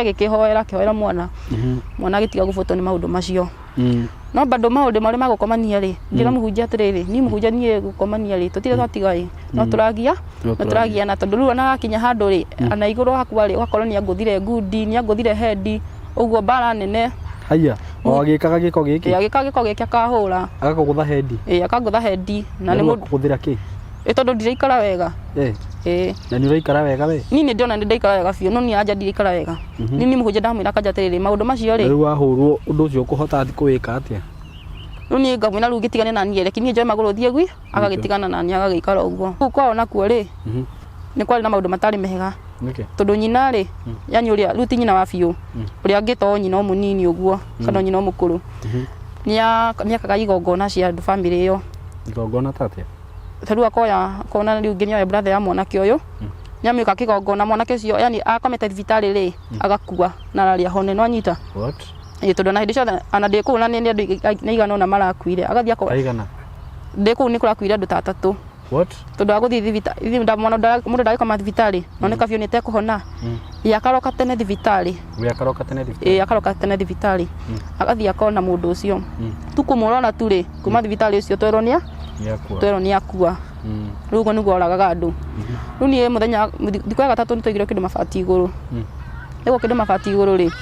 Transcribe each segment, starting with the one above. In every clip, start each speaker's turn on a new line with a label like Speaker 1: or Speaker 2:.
Speaker 1: muhunjia gikihoera mwana mwana gitiga gubuto ni maundu macio no bado maundu mari magukomania ri ngira muhunjia atiriri ni muhunjia nie gukomania ri tutire twatigai no turagia na tondu riu na akinya handu ri ana iguru hakwa ri wakorwo ni anguthire ngudi ni anguthire head uguo bara nene
Speaker 2: haya agikaga giko giki
Speaker 1: agikaga giko giki akahura
Speaker 2: agakugutha head
Speaker 1: akagutha head na ni
Speaker 2: muguthira ki
Speaker 1: tondu ndiraikara wega
Speaker 2: na ni uraikara wega we
Speaker 1: ni ndiona ndaikara wega biu no ni anja ndirikara wega ni muhunjia ndamwira kanja atiriri maundu macio ri
Speaker 2: riu wahurwo undu ucio kuhota athi kuwika atia
Speaker 1: riu ni ngamwira riu gitigane na niĩ reki ni njoe maguru thie gwi agagitigana na ni agagikara uguo kuu kwao nakuo ri ni kwari na maundu matari mega tondu nyina ri yani uria riu ti nyina wa biu uria angito nyina munini uguo kana nyina mukuru ni akaga igongona cia andu family iyo
Speaker 2: igongona tatia
Speaker 1: riu akoya kona riu nginya brother ya mwanake uyu nyamika kigongona mwanake ucio yani akomete thibitari ri agakua na raria hone no anyita
Speaker 2: what
Speaker 1: tondu na hindi ciothe ana ndiku na ni igana na marakuire agathia ko
Speaker 2: aigana
Speaker 1: ndiku ni kurakuire andu tatatu
Speaker 2: what
Speaker 1: tondu aguthi thibitari nda mwana mundu ndagikoma thibitari oneka biu ni te kuhona yakaroka tene thibitari akaroka tene thibitari agathia kona mundu ucio tukumurona turi kuma thibitari ucio tweronia ni akua riu go niguo oragaga andu riu ni muthenya thikũ ya gatatu ni twaigire kindu mabati iguru ego kindu mabati iguru ri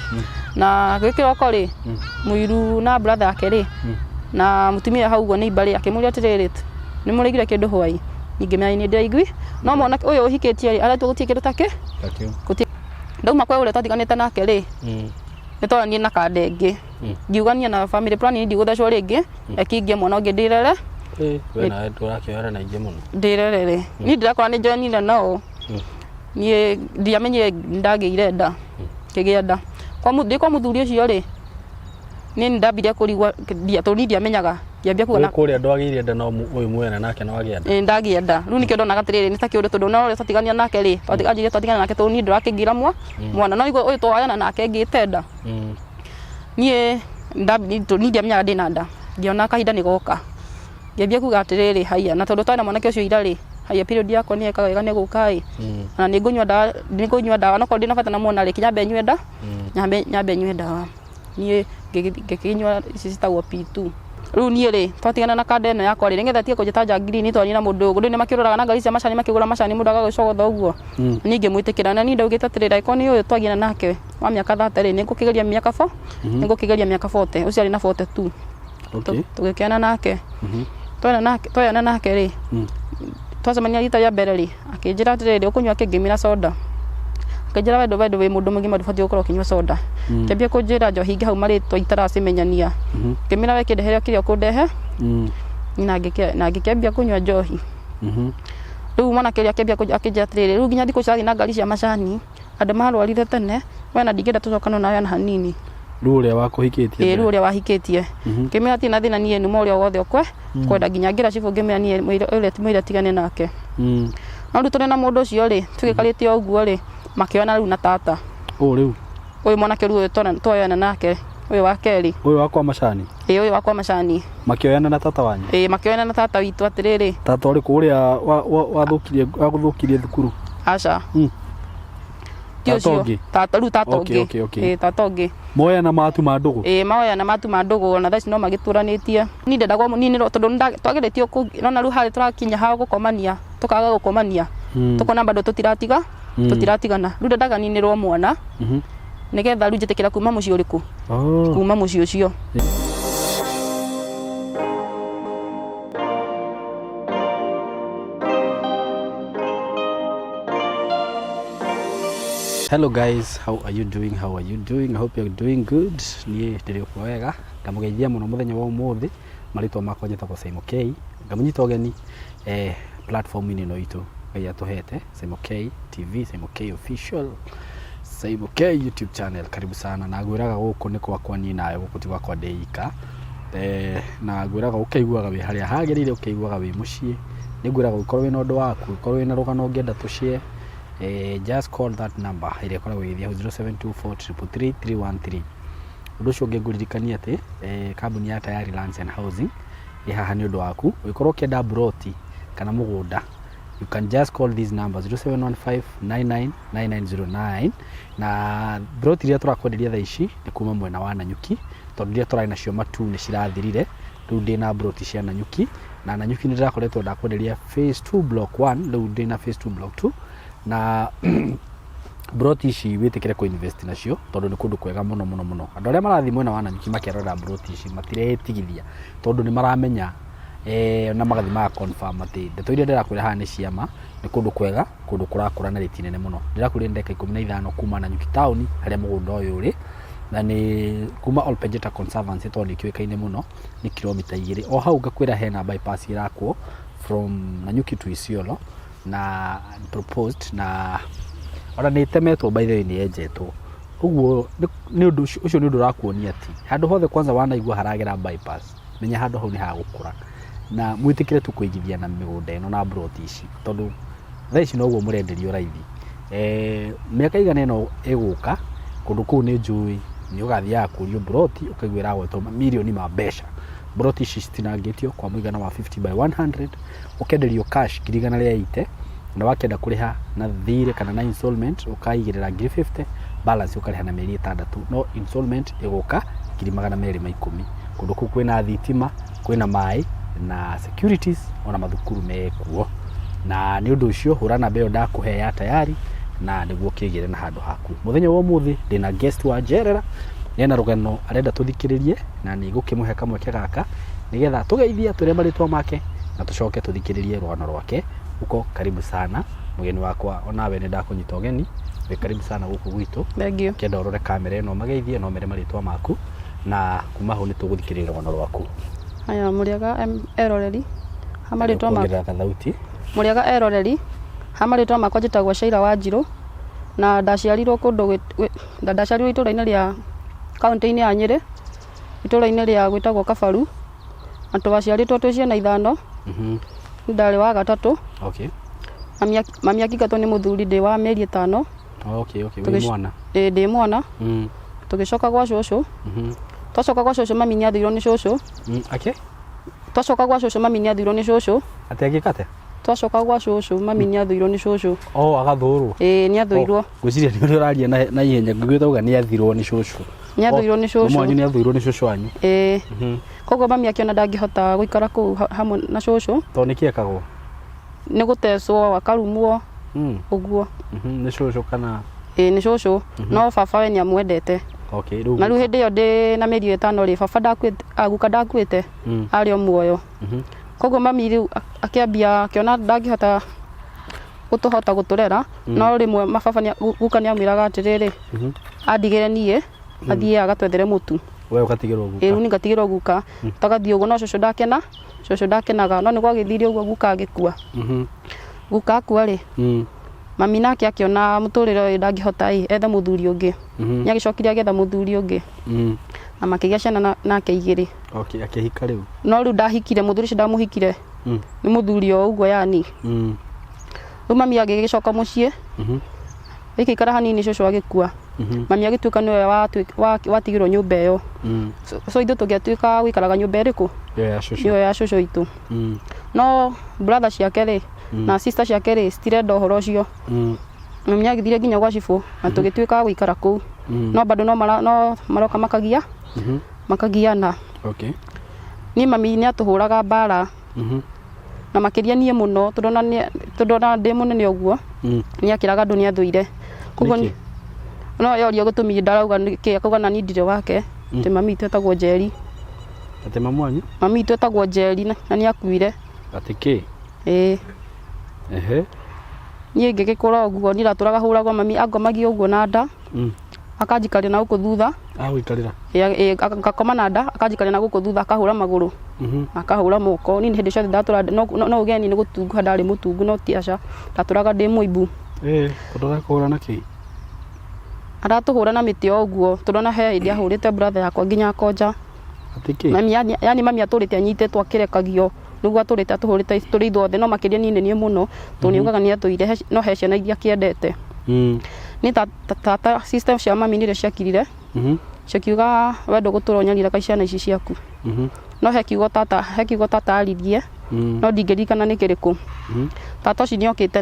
Speaker 1: na gwikiroko ri muiru na brother yake ri na mutumia hau go ni ibari akimuria atiriri ni murigire kindu hwai ingimenya ni ndaigui no mwana uyu uhikitie ri aratwo gutie kindu take ndauma kwa ule twatiganite nake ri nitwaranie na kadenge ngiugania na family plan ni ndiguthacio ringi ekingie mwana ungi ndirere
Speaker 2: we na turakioera na ingi muno
Speaker 1: ndirere ni ndirakora ni joinire nao ni ndiamenye ndageire nda kigia nda kwa muthuri ucio ri ni ndambire kurigwa ndia to ni ndiamenyaga ngiambia kuona
Speaker 2: kuria ndwageire nda no uyu mwena nake no agia nda
Speaker 1: ndagia nda riu nikio ndona gatiriri ni takio uri tondu no uri twatigania nake ri twatigania nake to ni ndirakingira mwana no uyu twayana nake ngite nda nie ni ndiamenyaga ndina nda ngiona kahinda ni goka ngiambia kuga atiriri haya na tondu twana mwanake ucio ira ri haya period yako ni ekaga wega ni gukai na ni ngunywa dawa no ko ndina bata na mwana ri kinyambe nywe nda nyambe nywe dawa nie ngikinywa sisitagwo P2 riu nie ri twatigana na kanda ino yakwa ri ningetha tie kujitanja ngiri ni twanyina mundu ugu ni makiroraga na ngari cia macani makigura macani mundu agagicogotha uguo ninge mwitikira na ni ndaugite atirira iko ni uyu twagina nake wa miaka 30 ri ningukigeria miaka 4 ningukigeria miaka 40 ucio ari na 42 tugikiana nake twayana nake ri twacemania rita ya mbere ri akinjira atiriri ukunywa kingimira soda akijira wedo we mundu mugima ndubati gukorwo kinywa soda kiambia kunjira njohi ngi hau mari twitaracimenyania ngimira we kindehere kirio kundehe na ngikiambia kunywa njohi riu mwana kiria kiambia akinjira atiriri riu nginya thiku ciathi na ngari cia macani andu marwarire tene we na ndingenda tucokana nawe na hanini
Speaker 2: riu uria wakuhikitie
Speaker 1: riu uria wahikitie ngimira tina thina nie numo uria wothe okwe kwenda nginya ngira cibu ngimira nie uria timwira tigane nake no riu turi na mundu ucio ri tugikaritie uguo ri makiona riu na tata
Speaker 2: riu
Speaker 1: uyu mwanake riu twoyana nake uyu wa keri
Speaker 2: uyu wakwa macani
Speaker 1: uyu wakwa macani
Speaker 2: makioyana na tata wanyu
Speaker 1: makioyana na tata witu atiriri
Speaker 2: tata uri kuria wathukirie thukuru
Speaker 1: aca tata riu tata ungi
Speaker 2: moya na matu ma ndugu
Speaker 1: moya na matu ma ndugu na thaici no magituranitie ni ndendagwo ni tondu twageretie nona riu hari turakinya ha gukomania tukaga gukomania tukona bado tutiratigana riu ndendaga ninirwo mwana nigetha riu njitikira kuma muci uriku kuma muci ucio
Speaker 2: Hello guys, how are you doing? I hope you're doing good. Nie ndiri kwa wega ngamugeithia muno muthenya wa umuthi maritwa makwa njitagwo Simon K ngamunyita ogeni platform ini no itu ya tuhete Simon K TV, Simon K official, Simon K YouTube channel. Karibu sana na gwiraga guku ni kwa ni nawe guku ti gwakwa ndeika na gwiraga ukeiguaga wi haria hagerire ukeiguaga wi mucii ni gwiraga ukorwo wi na undu waku ukorwo wi na rugano ungienda tushie just call that number ile kwa withia 0724333313 undu cio ngiguririkania ati kambuni ya Tayari Lands and Housing haha ni undu waku ukorwo kenda broti kana mugunda you can just call these numbers 0715999909 na broti iria turakwenderia thaa ici ni kuma mwena wa Nanyuki tondu iria turai nacio matu ni cirathirire riu ndina broti cia Nanyuki na Nanyuki ni ndirakoretwo ndakwenderia phase 2 block 1 riu ndina phase 2 block 2 na broti ici witikire ku invest nacio tondu ni kundu kwega muno andu aria marathi mwena wa Nanyuki makirora broti ici matiretigithia tondu ni maramenya na magathi ma confirm ati ndeto iria ndirakwira haha ni ciama ni kundu kwega kundu kurakura na riti nene muno ndirakwira ndeka 15 kuma Nanyuki town haria mugunda uyu uri na ni kuma Olpejeta Conservancy tondu ikiwekaine muno ni kilomita 2 o hau ngakwira hena bypass irakwo from Nanyuki to Isiolo na proposed na ora ni temetwo by the way ni ejetwo uguo ni undu ucio ni undu rakuonia ati handu hothe kwanza wanaigua haragera bypass menya handu hau ni hagukura na mwitikire tu kuigithia na migunda ino na broti ici tondu thaa ici noguo murenderio raithi miaka igana ino iguka kundu kuu ni njui ni ugathiaga kurio broti ukaigwira gwetwo milioni ma mbeca broti ici citinangitio kwa muigana wa 50 by 100 ukenderio cash kirigana ria ite na wakenda kuriha na thire kana na installment ukaigirira 50 balance ukariha na meri 6 no installment iguka 210 kundu kuu kwina thitima kwina mai na securities ona mathukuru mekuo na ni undu ucio hurana beo ndakuhe ya tayari na niguo kigire na handu haku muthenya wa muthi ndina guest wa Jerera yena rugano arenda tuthikiririe na ni gukimuhe kamwe kegaka nigetha tugeithia turia maritwa make na tucoke tuthikiririe rugano rwake uko karibu sana mugeni wakwa onawe ni ndakunyita ugeni we karibu sana guku gwitu
Speaker 1: thank you
Speaker 2: kenda urore kamera ino mageithie no mere maritwa maku na kuma ho ni tuguthikiriria rugano rwaku
Speaker 1: aya muriaga eroreri hamaritwa
Speaker 2: makwa thauti
Speaker 1: muriaga eroreri hamaritwa makwa njitagwo Shaira Wanjiru na ndaciarirwo kundu ndaciarirwo itũra-inĩ ria kaunti-inĩ ya Nyeri itũra-inĩ ria gwitagwo Kabaru na twaciarĩtwo twĩ ciana 5 ndari wa gatatũ
Speaker 2: okay
Speaker 1: mami akigatwo nĩ muthuri ndi wa mĩeri 5
Speaker 2: okay we mwana
Speaker 1: ndi mwana tugicoka gwa cucu twacoka gwa cucu mami nĩathirwo nĩ cucu
Speaker 2: okay
Speaker 1: twacoka gwa cucu mami nĩathirwo nĩ cucu
Speaker 2: ategikate
Speaker 1: twacoka gwa cucu mami nĩathirwo nĩ cucu
Speaker 2: agathurwo
Speaker 1: nĩathirwo
Speaker 2: gwiciria nĩ ũraria na ihenya ngwĩtauga nĩathirwo nĩ cucu
Speaker 1: nĩathirwo nĩ cucu
Speaker 2: mwanyu nĩathirwo nĩ cucu wanyu
Speaker 1: koguo mami akiona ndangĩhota gũikara kũu hamwe na cucu
Speaker 2: to nĩkĩekagwo
Speaker 1: nĩ gũtecwo akarumwo ũguo
Speaker 2: nĩ cucu kana
Speaker 1: nĩ cucu no baba we nĩamwendete
Speaker 2: okay
Speaker 1: na rĩu hĩndĩ ĩyo ndĩ na mĩeri 5 rĩ baba ndakuĩte aguka ndakuĩte arĩ o muoyo koguo mami rĩu akĩambia akiona ndangĩhota gũtũrera no rĩmwe mababa guka nĩamwĩraga atĩrĩrĩ andigĩre niĩ athiĩ agatwethere mũtu
Speaker 2: we ugatigĩrwo guka
Speaker 1: rĩu ngatigĩrwo guka tagathiĩ ũguo no cucu ndakenaga no nĩ gwagĩthire ũguo guka agĩkua guka akua rĩ mami nake akiona mũtũrĩre ũyũ ndangĩhota ethe mũthuri ũngĩ nĩagĩcokire agetha mũthuri ũngĩ na makĩgĩa ciana nake 2
Speaker 2: okay akĩhika rĩu
Speaker 1: no rĩu ndahikire mũthuri ũcio ndamũhikire nĩ mũthuri o ũguo yani rĩu mami agĩgĩcoka mũciĩ gĩikara hanini cucu agĩkua mami agĩtuĩka nĩwe watigirwo nyũmba ĩyo so ithuĩ tũgĩatuĩka gũikaraga nyũmba ĩrĩkũ ĩyo ya cucu itũ no brother ciake rĩ na sister ciake rĩ citirenda ũhoro ũcio mami agĩthire nginya gwa cibũ na tũgĩtuĩka gũikara kũu no bado no maroka makagiana
Speaker 2: okay
Speaker 1: niĩ mami nĩatũhũraga mbara na makĩria niĩ mũno tondũ ndĩ mũnene ũguo nĩakĩraga andũ nĩathũire koguo no yorio gũtũmire ndarauga nĩkĩ akauga na nindire wake atĩ mami itũ etagwo Njeri
Speaker 2: atĩ mamu wanyu
Speaker 1: mami itũ etagwo Njeri na nĩakuire
Speaker 2: atĩ kĩ
Speaker 1: niĩ ngĩgĩkũra ũguo nĩratũraga hũragwo mami angomagia ũguo na nda akanjikaria na gũkũ thutha ngakoma na nda akanjikaria na gũkũ thutha akahũra magũrũ akahũra moko niĩ hĩndĩ ciothe ndatũra no ũgeni nĩ gũtunguha ndarĩ mũtungu no tiaca ndatũraga ndĩ mũimbu
Speaker 2: kũhũra na kĩ
Speaker 1: aratũhũra na mĩtĩ o ũguo tondũ na he hĩndĩ ahũrĩte brother yakwa nginya akonja
Speaker 2: atĩ kĩ
Speaker 1: yani mami atũrĩte anyitĩtwo akĩrekagio nĩguo atũrĩte atũhũrĩte tũrĩ ithuothe no makĩria niĩ nĩ mũno tondũ nĩugaga nĩatũire no he ciana iria akĩendete nĩ tata system cia mami nĩrĩa ciakirire cikiuga wendo gũtũra ũnyarire ka ciana ici ciaku no he kiugo tata aririe no ndingĩririkana nĩ kĩrĩkũ. Tata ũcio nĩokĩte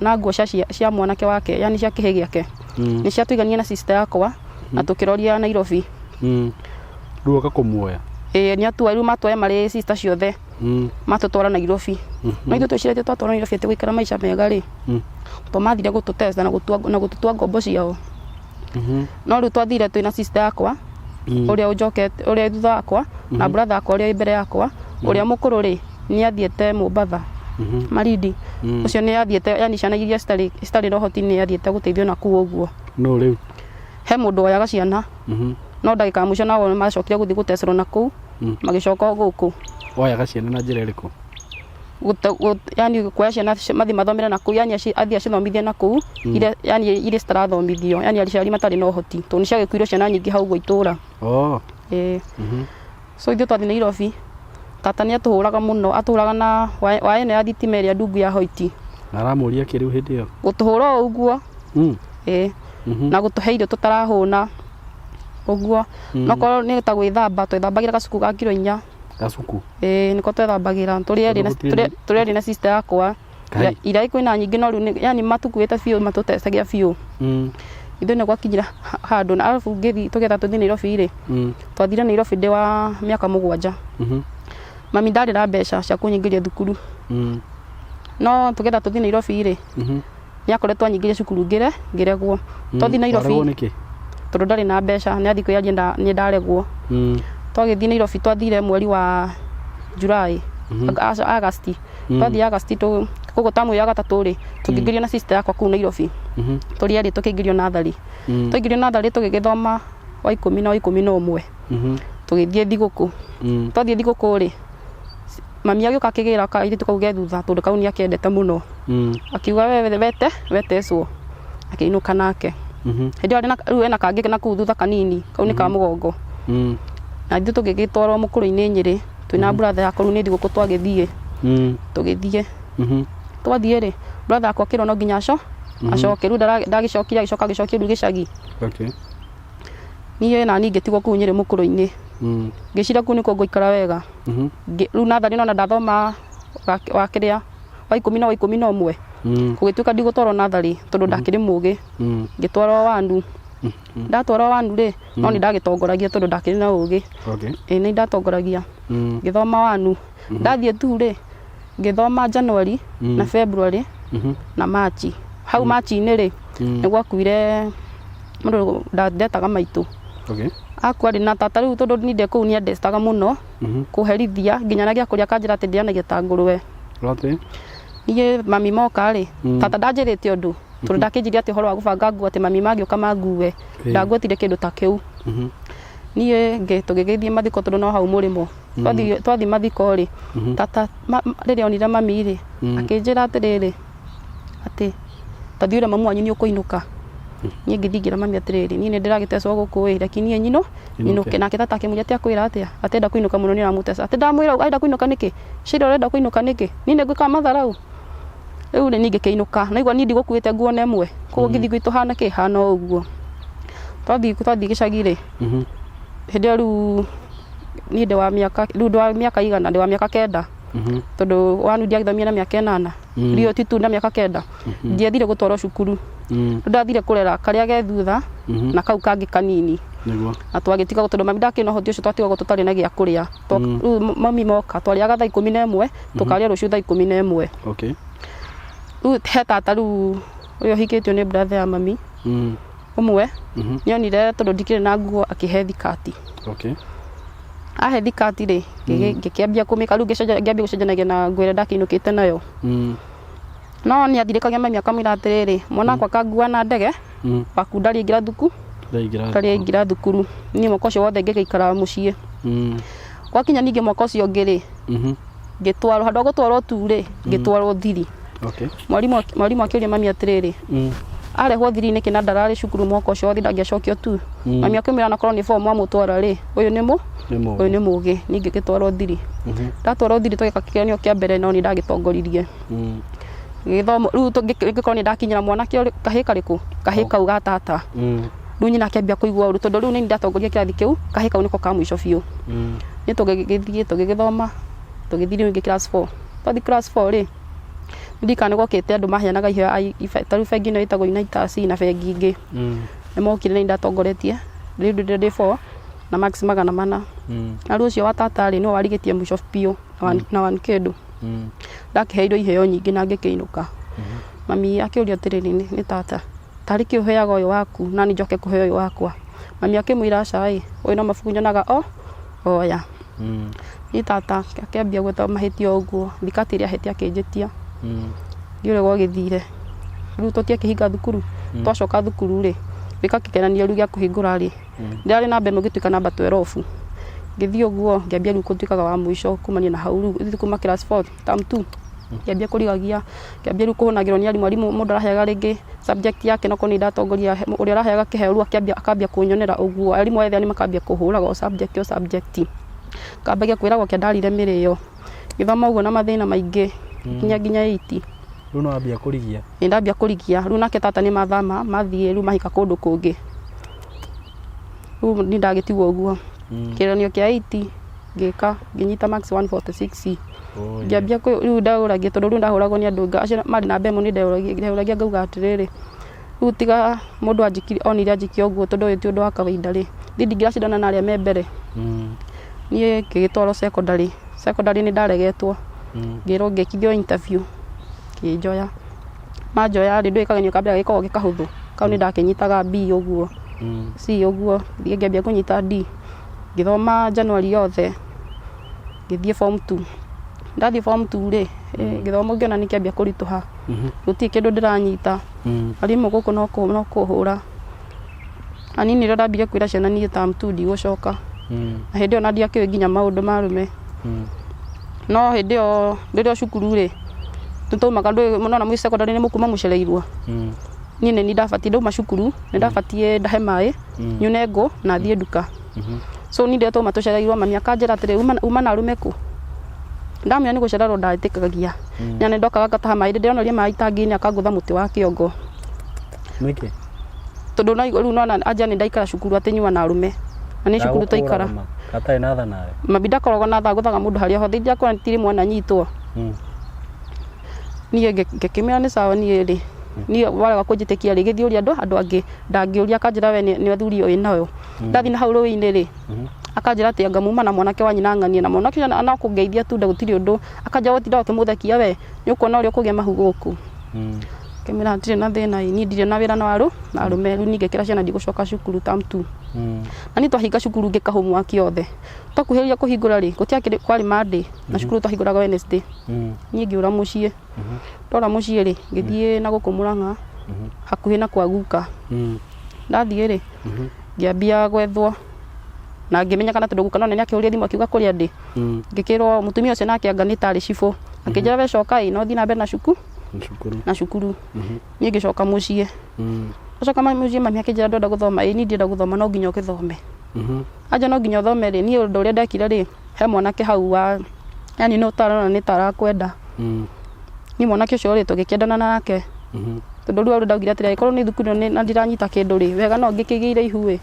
Speaker 1: na nguo cia mwanake wake, yani cia kĩhĩ gĩake, nĩ ciatũigania na sister yakwa na tũkĩroria Nairobi.
Speaker 2: Rĩu oka kũmuoya?
Speaker 1: Rĩu matuoya marĩ sister ciothe matũtwara Nairobi. No ithuĩ twĩcirĩtie twatwarwo Nairobi atĩ gũikara maica mega rĩ, tũmathire gũtũtesta na gũtũtua ngombo ciao. No rĩu twathire twĩna sister yakwa ũrĩa thutha wakwa na brother akwa ũrĩa mbere yakwa, ũrĩa mũkũrũ rĩ nĩ athiĩte Mombatha Marindi. Ũcio nĩ athiĩte, yani ciana iria citarĩ na ũhoti nĩ athiĩte gũteithio na kũu ũguo.
Speaker 2: No rĩu
Speaker 1: he mũndũ woyaga ciana, no ndagĩka mũico nao macokire gũthiĩ gũtecerwo na kũu magĩcoka gũkũ.
Speaker 2: Woyaga ciana na njĩra ĩrĩkũ?
Speaker 1: Yani kuoya ciana mathi mathomere na kũu, yani athiĩ acithomithie na kũu yani iria citarathomithio, yani aciari matarĩ na ũhoti, tondũ nĩciagĩkuire ciana nyingĩ hau itũũra. So ithuĩ twathiĩ Nairobi, tata nĩ atũhũraga mũno, atũhũraga na waya ĩno ya thitima ĩrĩa ndungu ya white.
Speaker 2: Na aramũria kĩ rĩu hĩndĩ ĩyo? Gũtũhũra
Speaker 1: o ũguo na gũtũhe irio tũtarahũna ũguo. Nokorwo nĩ ta gwĩthamba, twethambagĩra gacuku ga kiro 4.
Speaker 2: Gacuku?
Speaker 1: Nĩko twethambagĩra tũrĩ erĩ na sister yakwa. Iria kwĩna nyingĩ no rĩu yani matukuĩte biũ matũtecagia biũ. Ithuĩ nĩ gwakinyira handũ na arabu tũgetha tũthiĩ Nairobi rĩ, twathire Nairobi ndĩ wa mĩaka 7. Mami ndarĩ na mbeca cia kũnyingĩria thukuru, no tũgetha tũthiĩ Nairobi rĩ, nĩ akoretwo anyingĩria cukuru ngĩregwo. Twathiĩ Nairobi tondũ ndarĩ na mbeca, nĩ athiĩ kwĩyaria nĩ ndaregwo. Twagĩthiĩ Nairobi twathire mweri wa Julai, August. Twathiĩ August kũguo tamu ya gatatũ rĩ, tũkĩingĩrio na sister yakwa kũu Nairobi. Tũrĩ erĩ tũkĩingĩrio natharĩ. Twaingĩrio natharĩ tũgĩgĩthoma wa 10 na wa 11. Tũgĩthiĩ thigũkũ. Twathiĩ thigũkũ rĩ, mami agĩũka akĩgĩra kairĩtu kau ge thutha tondũ kau nĩ akĩendete mũno. Akiuga wetecwo, akĩinũka nake. Hĩndĩ ĩyo rĩu ena kangĩ na kũu thutha kanini, kau nĩ ka mũgongo. Na ithuĩ tũgĩgĩtwarwo mũkũrũ-inĩ Nyĩrĩ, twĩna brother yakwa, rĩu nĩ thigũkũ twagĩthiĩ. Tũgĩthiĩ twathiĩ rĩ, brother akwa akĩrwo no nginya acoke, rĩu ndagĩcokire, agĩcokia rĩu gĩcagi. Niĩ na niĩ ngĩtigwo kũu Nyĩrĩ mũkũrũ-inĩ, ngĩciria kũu nĩkuo ngũikara wega. Rĩu natharĩ no ndathoma wa kĩrĩa wa 10 na wa 11, gũgĩtuĩka ndigũtwarwo natharĩ tondũ ndakĩrĩ mũgĩ, ngĩtwarwo Wandu. Ndatwarwo Wandu rĩ, no nĩ ndagĩtongoragia tondũ ndakĩrĩ na ũgĩ. Nĩ ndatongoragia ngĩthoma Wandu. Ndathiĩ tu rĩ, ngĩthoma January na February na March. Hau March-inĩ rĩ, nĩ gwakuire mũndũ ndetaga maitũ. Akua rĩ na tata, rĩu tondũ nĩ kũu nĩ andestaga mũno kũherithia, nginya na gĩakũrĩa akanjĩra atĩ ndĩanagia ta ngũrwe. Niĩ mami moka rĩ, tata ndanjĩrĩte ũndũ, tondũ ndakĩnjirie atĩ ũhoro wa gũbanga nguo atĩ mami mangĩũka mangue, ndangwetire kĩndũ ta kĩu. Niĩ tũgĩgĩthiĩ mathiko tondũ no hau mũrĩmo. Twathiĩ mathiko rĩ, tata rĩrĩa onire mami rĩ, akĩnjĩra atĩrĩrĩ atĩ tathiĩ ũrĩa mamu wanyu nĩ ũkũinũka. Niĩ ngĩthiĩ ngĩra mami atĩrĩrĩ, niĩ nĩ ndĩragĩtecwo gũkũ ĩ, reke niĩ nyinũke. Nake tata akĩmũria atĩ akwĩra atĩa, atĩ enda kũinũka mũno nĩ aramũteca. Atĩ ndamwĩra arenda kũinũka nĩkĩ? Cira ũrenda kũinũka nĩkĩ? Niĩ nĩ ngwĩka matharau. Rĩu niĩ ngĩkĩinũka, naigua niĩ ndigũkuĩte nguo na ĩmwe, koguo ngĩthiĩ gwitũ hana kĩ, hana ũguo. Twathiĩ gĩcagi rĩ, hĩndĩ ĩyo rĩu niĩ ndĩ wa mĩaka igana, ndĩ wa mĩaka 9, tondũ Wandu ndiagĩthomire na mĩaka 8, Rio Titu na mĩaka 9. Ndiathire gũtwarwo cukuru, ndathire kũrera karĩa ge thutha na kau kangĩ kanini. Na twagĩtiga tondũ mami ndakĩna ũhoti ũcio, twatigagwo tũtarĩ na gĩa kũrĩa. Rĩu mami moka twarĩaga thaa 11, tũkarĩa rũciũ thaa 11. Rĩu he tata rĩu ũrĩa ũhikĩtio nĩ brother ya mami ũmwe, nĩ onire tondũ ndikĩrĩ na nguo akĩhe thikati. Ahe thikati rĩ, ngĩkĩambia kũmĩka, rĩu ngĩambia gũcenjanagia na nguo ĩrĩa ndakĩinũkĩte nayo. No nĩ athirĩkagia mami akamwĩra atĩrĩrĩ, mwana wakwa kangua na ndege, waku ndarĩ aingĩra thukuru. Niĩ mwaka ũcio wothe ngĩgĩikara mũciĩ. Gwakinya ningĩ mwaka ũcio ũngĩ rĩ, ngĩtwarwo handũ ha gũtwarwo tu rĩ, ngĩtwarwo Thiri. Mwarimũ akĩũria mami atĩrĩrĩ, arehwo Thiri nĩkĩ na ndararĩ cukuru mwaka ũcio wothe ndangĩacokio tu. Mami akĩmwĩra nakorwo nĩ form amũtwara rĩ, ũyũ nĩ mũgĩ. Ningĩ ngĩtwarwo Thiri. Ndatwarwo Thiri tũgĩka kĩgeranio kĩa mbere, no nĩ ndagĩtongoririe. Gĩthomo rĩu ngĩkorwo nĩ ndakinyĩra mwanake kahĩ karĩkũ, kahĩ kau ga tata. Rĩu nyina akĩambia kũigua ũru tondũ rĩu nĩ ndatongoria kĩrathi kĩu, kahĩ kau nĩko ka mũico biũ. Nĩ tũgĩgĩthiĩ tũgĩgĩthoma, tũgĩthiĩ rĩu class 4. twathi class 4 ri ndikane gokete andu maheanaga iheo taru bengi no itagwo Inaitasi na bengi ingi ni mokire ni ndatongoretie riu ndi 4 na max 400 na riu ucio wa tata ri no warigitie mwisho pio na one kendo ndakiheirwo iheo nyingi na ngikeinuka mami akiuria tiriri ni tata tari kiuheaga uyu waku na ni njoke kuheo uyu wakwa mami akimwira cai uyu no mabuku nyonaga oya ni tata akiambia gweta mahitio uguo thikatiria heti akinjitia ngiuregwo githire riu tutie kihinga thukuru twacoka thukuru ri bikakikenania riu gia kuhingura ri ndari namba ĩmwe gituika namba 12 ngithii uguo ngiambia riu kutuikaga wa mwisho kumania na hau riu kuma class 4 term 2 ngiambia kurigagia ngiambia riu kuhunagirwo ni arimu mundu araheaga ringi subject yake no koni ndatongoria uria araheaga kiheo riu akambia kunyonera uguo arimu othe ni makambia kuhuraga subject kambagia kwiragwo kiandarire mirio githoma uguo na mathina maingi nginya 8
Speaker 2: riu no ambia kurigia
Speaker 1: ndambia kurigia riu nake tata ni mathama mathie riu mahika kundu kungi riu ni ndagitigwo uguo kiranio kia 8 ngika nginyita max 146 ngiambia riu ndauragia tondu riu ndahuragwo ni andu acio mari na mbemu ni ndauragia ngauga atiriri riu tiga mundu anjikire onire anjikia uguo tondu uyu ti undu wa kawaida ri ndingiracindana na aria me mbere nie ngigitwarwo secondary ni ndaregetwo ngirwo ngikithio interview kinjoya manjoya ri ndwikaganio kambia gikorwo gikahuthu kau ni ndakinyitaga B uguo C uguo ngiambia kunyita D ngithoma January yothe ngithie form 2 ndathie form 2 ri ngithoma ngiona nikiambia kurituha gutie kindu ndiranyita arimu guku no kuhura anini ro ndambire kwira ciana ni term 2 ndigucoka na hindi ona ndiakiwe nginya maundu marume no hindi o ndirio cukuru ri tutumaga nona mwi secondary ni mukuma mucereirwo ni ndabatie ndauma cukuru ni ndabatie ndahe mai nyune ngo na thie nduka so ni ndatuma tucereirwo mami akanjira atiri uma na arume ku ndamenya ni gucererwo ndaitikagia nyane ndokaga ngataha mai ndionoria mai tangi-ini akangutha muti wa kiongo
Speaker 2: niki
Speaker 1: tondu no riu nona anja ni ndaikara cukuru ati nyua na arume na ni cukuru taikara
Speaker 2: katai na tha nawe
Speaker 1: mabinda korogwo na tha guthaga mundu haria hothe ndia kwa tiri mwana nyitwo niä ngä mä ra nä sawa niä rä niä warega kå njä tä kia rä gä thiå ria andå angä ndangä å ria akanjä ra we nä athuri å ä nayo ndathi na hau rå inä rä akanjä ra atä anga muma na mwanake wanyu na ng'ania na mwanake no kå ngeithia tu ndagå tirä å ndå akanja gå tinda å kä må thekia we nä å kuona å rä a å kå gä a mahu gå kå kä mä ra ndirä na thä na niä ndirä na wä ra na warå na arå me rä u ningä kä ra ciana ndigå coka cukuru term 2 na nä twahinga cukuru ngä kahå mwaki othe twakuhä rä ria kå hingå ra rä gå tiakä kwarä Monday na cukuru twahingå raga Wednesday niä ngä å ra må ciä ndora må ciä rä ngä thiä na gå kå må Murang'a hakuhä na kwa guka ndathiä rä ngä ambia gwethwo na ngä menya kana tondå guka none nä akä hå ria thimå akiuga kå rä a ndä ngä kä rwo må tumia å cio nake anga nä tarä cibå akä njä ra we coka no thiä na mbere na cukuru niä ngä coka må ciä acoka må ciä mami akä njä ra ndenda gå thoma ä ni ndienda gå thoma no nginya å kä thome anja no nginya å thome rä niä å ndå å rä a ndekire rä he mwanake hau wa yani no tarona nä tarakwenda ni mwanake å cio rä tå gä kendana nake tondå rä u ndaugire atä rä korwo nä thukuru na ndiranyita kä ndå rä wega no ngä kä gä ire ihu ä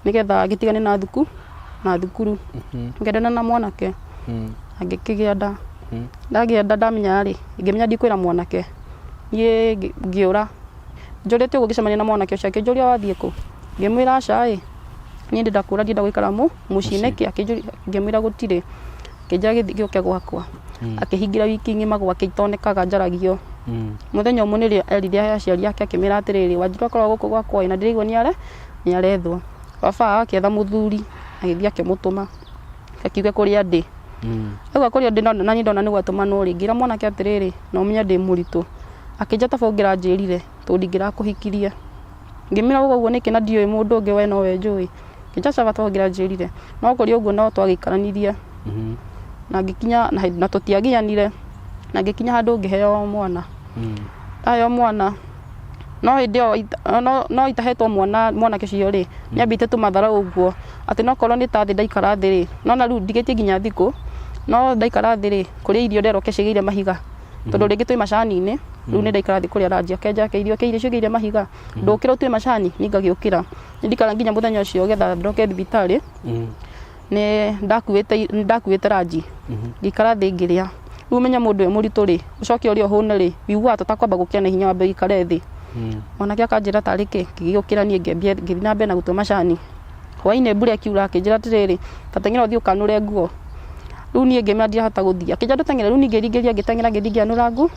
Speaker 1: nä getha ngä tigane na thukuru ngäendana na mwanake angä kä gä a nda ndagä a nda ndamenya rä ngä menya ndikwä ra mwanake niä ngä å ra njå rä te å gå gä cemania na mwanake å cio akä njå ria wathiä kå ngä mwä ra aca ä niä ndä ndakå ra ndienda gå ikara må ciä nä kä ngä mwä ra gå tirä kä njä ra gä å ke gwakwa akä hingä ra wiki ng'ima gwake itonekaga njaragio må thenya å mwe nä erire aciari ake akä mä ra atä rä rä Wanjiru akoragwo gå kå gwakwa na ndä raigua nä arethwo baba akä etha må thuri agä thiä akä må tå ma akiuge kå rä a ndä auga kå rä a ndä na nä ndona nä gwatå manwo rä ngä ra mwanake atä rä rä na å menya ndä må ritå akä njata ba å ngä ranjä rire tå ndingä rakå hikirie ngä mä ra å guo nä kä na ndiå må ndå å ngä we nowe njå ä ngä njata ba tå ngä ranjä rire no kå rä a å guo no twagä ikaranirie na ngä kinya na tå tiagianire na ngä kinya handå ngä heo mwana ndaheo mwana no hä ndä no itahetwo mwanake cio rä nä ambä te tå mathara å guo atä no korwo nä tathä ndaikara thä rä no na rä u ndigä tie nginya thikå no ndaikara thä rä kå rä a irio nderoke cigä ire mahiga tondå rä ngä twä macani-inä rä u nä ndaikara thä kå rä a ranjia kenja ke irio cigä ire mahiga ndå kä ra å twä macani nä ngagä å kä ra nä ndikara nginya må thenya å cio getha ndoke thibitarä nä ndakuä te ranji ngäikara thä ngä rä a umenya mundu emuritu ri ucoke uri ohune ri wigua tutakwamba gukia na hinya wa bei kare thi onake akanjira tariki ngigukira nie ngembia ngithi na mbere na gutuma macani hwaine mbura akiura akinjira atiriri tatengera uthii ukanure nguo riu nie ngimera ndirahota guthia akinjira ndutengere riu ningiringiria ngitengera ngianura nguo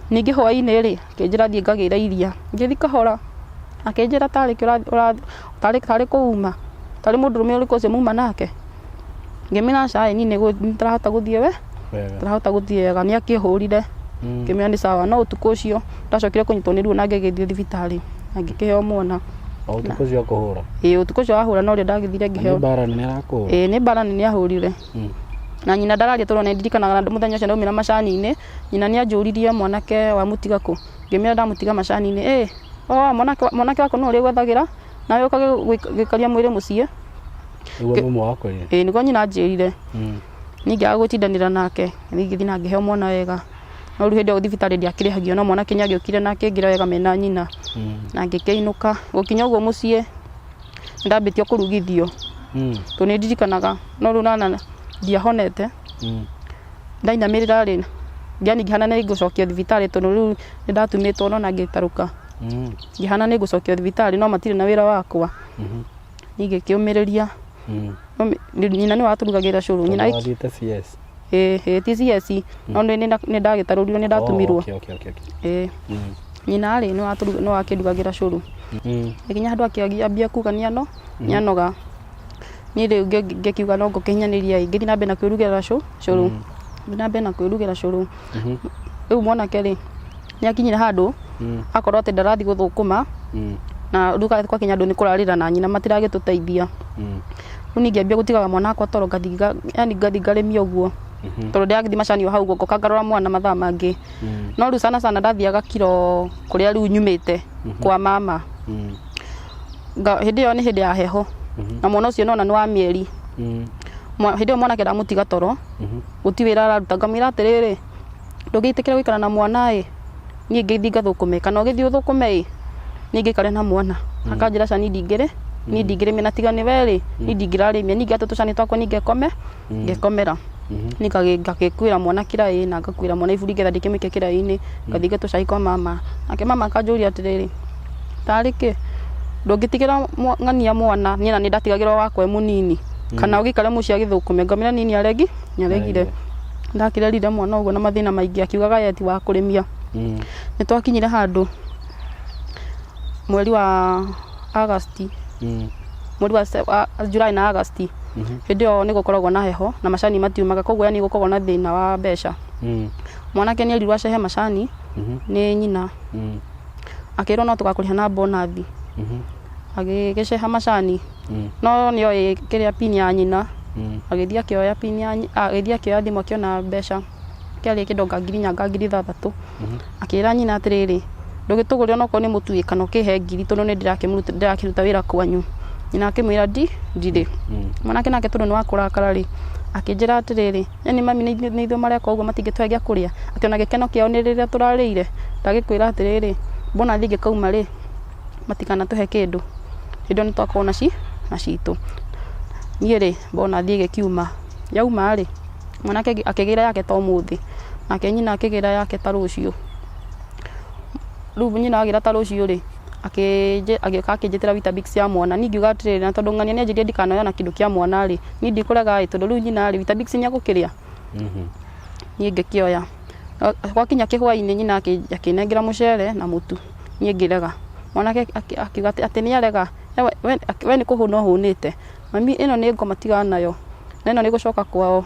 Speaker 1: ningi hwaine ri akinjira thii ngagira iria ngithi kahora akinjira tariki tariki kuuma tari mundu rume uriku ucio muma nake ngimena cai ni ndirahota guthie we ndirahota guthie wega ni akihurire ngimena ni sawa no utuku ucio ndacokire kunyitwo ni ruo na ngigithio thibitari na ngikiheo mwana
Speaker 2: utuku ucio akuhura
Speaker 1: utuku ucio ahura no ri ndagithire ngiheo
Speaker 2: ni bara nene arakura
Speaker 1: ni bara nene ahurire na nyina ndararia toro na ndirikanaga na muthenya ucio ndaumira macani-ini nyina ni anjuririe mwanake wa mutiga ku ngimera ndamutiga macani-ini mwanake wako no uri gwethagira nawe ukagikaria mwiri mucie
Speaker 2: niguo mumo wako
Speaker 1: niguo nyina anjirire ningiaga gutindanira nake ngithi na ngiheo mwana wega no riu hindi o thibitari ndiakirihagio no mwanake nyagiukire nake ngira wega mena nyina na ngikeinuka gukinya uguo mucie ndambitio kurugithio to ni ndirikanaga no riu nana ndiahonete ndainamirira ri ngiani ngihana ni ngucokio thibitari to riu ndatumitwo no na ngitaruka ngihana ni ngucokio thibitari no matire na wira wakwa ningikiumiriria nyina ni waturugagira curu nyina
Speaker 2: CS
Speaker 1: TCS no ni ndagitarurio ni ndatumirwo nyina ri no wakirugagira curu ikinya handu akiambia kuga nianoga ni riu ngikiuga no ngukihinyaniria ngithi na mbere na kwirugira curu na mbere na kwirugira curu riu mwanake ri ni akinyire handu akorwo ati ndarathi guthukuma na ruka kwa kinya andu ni kurarira na nyina matiragituteithia riu ningiambia gutigaga mwana akwa toro ngathi ngaremia uguo toro ndiagithi macani o hau guko kangarora mwana mathaa mangi no riu sana ndathiaga kiro kuria riu nyumite kwa mama hindi iyo ni hindi ya heho na mwana ucio nona ni wa mieri hindi iyo mwanake ndamutiga toro guti wira araruta ngamwira atiriri ndugiitikira gwikara na mwana nie ngithi ngathukume kana ugithi uthukume ni ngikare na mwana akanjira cani ndingire ni ndingire mina tigani weri ni ndingirarimia ni ngate tucani twakwa ni ngekome ngekomera ni ngagikwira mwana kirai na ngakwira mwana iburi ngetha ndikimike kirai-ini ngathi getucai kwa mama nake mama akanjuria atiriri tariki ndungitigira ng'ania mwana niĩ na nĩ ndatigagĩrwo wakwa munini kana ũgĩikare mũciĩ agĩthũkũme ngamĩra nini nĩaregire ndakĩrerire mwana ũguo na mathĩna maingĩ akiugaga yeti wa kũrĩmia nĩ twakinyire handũ mweri wa Agosti mweri wa July na Agosti hĩndĩ ĩyo nĩ gũkoragwo na heho na macani matiumaga koguo yani gũkoragwo na thĩna wa mbeca mwanake nĩ erirwo acehe macani nĩ nyina akĩrwo no tũgakũrĩha na bonathi agĩgĩceha macani no nĩoĩ kĩrĩa pini ya nyina agĩthiĩ akĩoya pini ya agĩthiĩ akĩoya thimũ akĩona mbeca kĩarĩ kĩndũ ngiri 6 akĩra nyina atĩrĩrĩ ndũgĩtũgũrĩra onokorwo nĩ mũtu kana ũkĩhe ngiri tondũ nĩ ndĩrakĩruta wĩra kwanyu nyina akĩmwĩra ndirĩ mwanake nake tondũ nĩ wa kũrakara rĩ akĩnjĩra atĩrĩrĩ yani mami nĩ ithuĩ mareka ũguo matingĩtũhe gĩa kũrĩa atĩ ona gĩkeno kĩao nĩ rĩrĩa tũrarĩire ndagĩkwĩra atĩrĩrĩ mbona thiĩ ngĩkauma rĩ matikana tũhe kĩndũ hĩndĩ nĩ twakorwo na citũ niĩ rĩ mbona thiĩ gĩkiuma yauma rĩ mwanake akĩgĩra yake ta ũmũthĩ nake nyina akĩgĩra yake ta rũciũ rĩu nyina agĩra ta rũciũ rĩ agĩũka akĩnjĩtĩra Weetabix ya mwana niĩ ngiuga atĩrĩrĩ na tondũ ng'ania nĩ anjĩrire ndikanoya na kĩndũ kĩa mwana rĩ niĩ ndikũrega ĩ tondũ rĩu nyina rĩ Weetabix nĩ agũkĩrĩa niĩ ngĩkĩoya gwakinya kĩhwainĩ nyina akĩnengera mũcere na mũtu niĩ ngĩrega mwanake akiuga atĩ nĩ arega we nĩ kũhũna ũhũnĩte mami ĩno nĩ ngoma tigana nayo na ĩno nĩ gũcoka kwao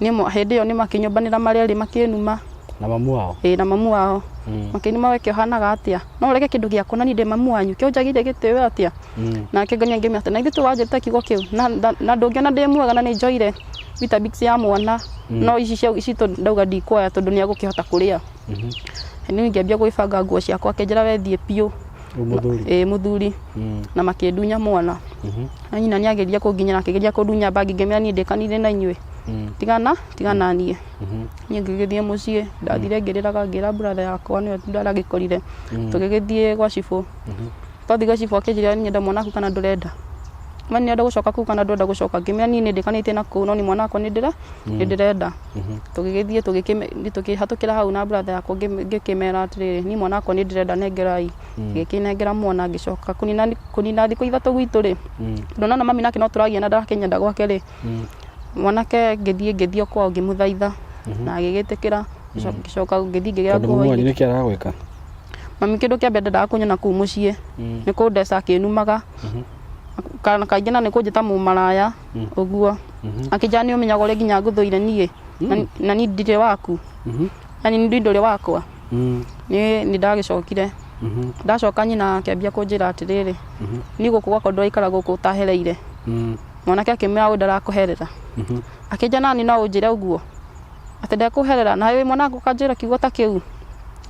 Speaker 1: hĩndĩ ĩyo nĩ makĩnyũmbanĩra marĩ erĩ makĩnuma
Speaker 2: na mamu wao
Speaker 1: na mamu wao makĩnuma weke ũhanaga atĩa no ũrege kĩndũ gĩakwa na niĩ ndĩ mamu wanyu kĩo njagĩire gĩtĩwe atĩa nake ngania ngĩmĩa atĩ na ithuĩ tũwanjĩte kiugo kĩu na ndũngĩona ndĩ mwega na nĩ njoire Weetabix ya mwana no ici ndauga ndikuoya tondũ nĩ agũkĩhota kũrĩa nĩ ngĩambia gwĩbanga nguo ciakwa akĩnjĩra wethiĩ piũ mũthuri na makĩndunya mwana na nyina nĩ ageria kũnginyĩra akĩgeria kũndunya bagi ngĩmera niĩ ndĩkanire na inyuĩ tigana niĩ niĩ ngĩgĩthiĩ mũciĩ ndathire ngĩrĩraga ngĩra brother yakwa nĩwe ndaragĩkorire tũgĩgĩthiĩ gwa cibũ twathiĩ gwa cibũ akĩnjĩra niĩ nda mwanaku kana ndũrenda mani nenda gucoka kuu kana ndwenda gucoka ngimira ni ndikanite na kuu no ni mwana wakwa ni ndirenda tugigithie tukihatukira hau na brother yakwa ngikimera atiriri ni mwana wakwa ni ndirenda nengerai ngikinengera mwana ngicoka kunina thiku ithatu gwitu ri ndonana mami nake no turagia na ndakenyenda gwake ri mwanake ngithie kwao ngimuthaitha na agigitikira ngicoka ngithie ngigira
Speaker 2: nguo ni niki aragwika
Speaker 1: mami kindu kia mbere ndendaga kunyona kuu mucii ni kundeca akinumaga kana kaingĩ na nĩ kũnjĩta mũmaraya ũguo akĩnjĩra nĩ ũmenyaga ũrĩa nginya ngũthũire niĩ na niĩ ndirĩ waku na niĩ ndũrĩ wakwa nĩ ndagĩcokire ndacoka nyina akĩambia kũnjĩra atĩrĩrĩ niĩ gũkũ gwakwa ndũraikara gũkũ ũtahereire mwanake akĩmwĩra ũyũ ndarakũherera akĩnjĩra nani no ũnjĩre ũguo atĩ ndekũherera na wĩ mwanangu ũkanjĩra kiugo ta kĩu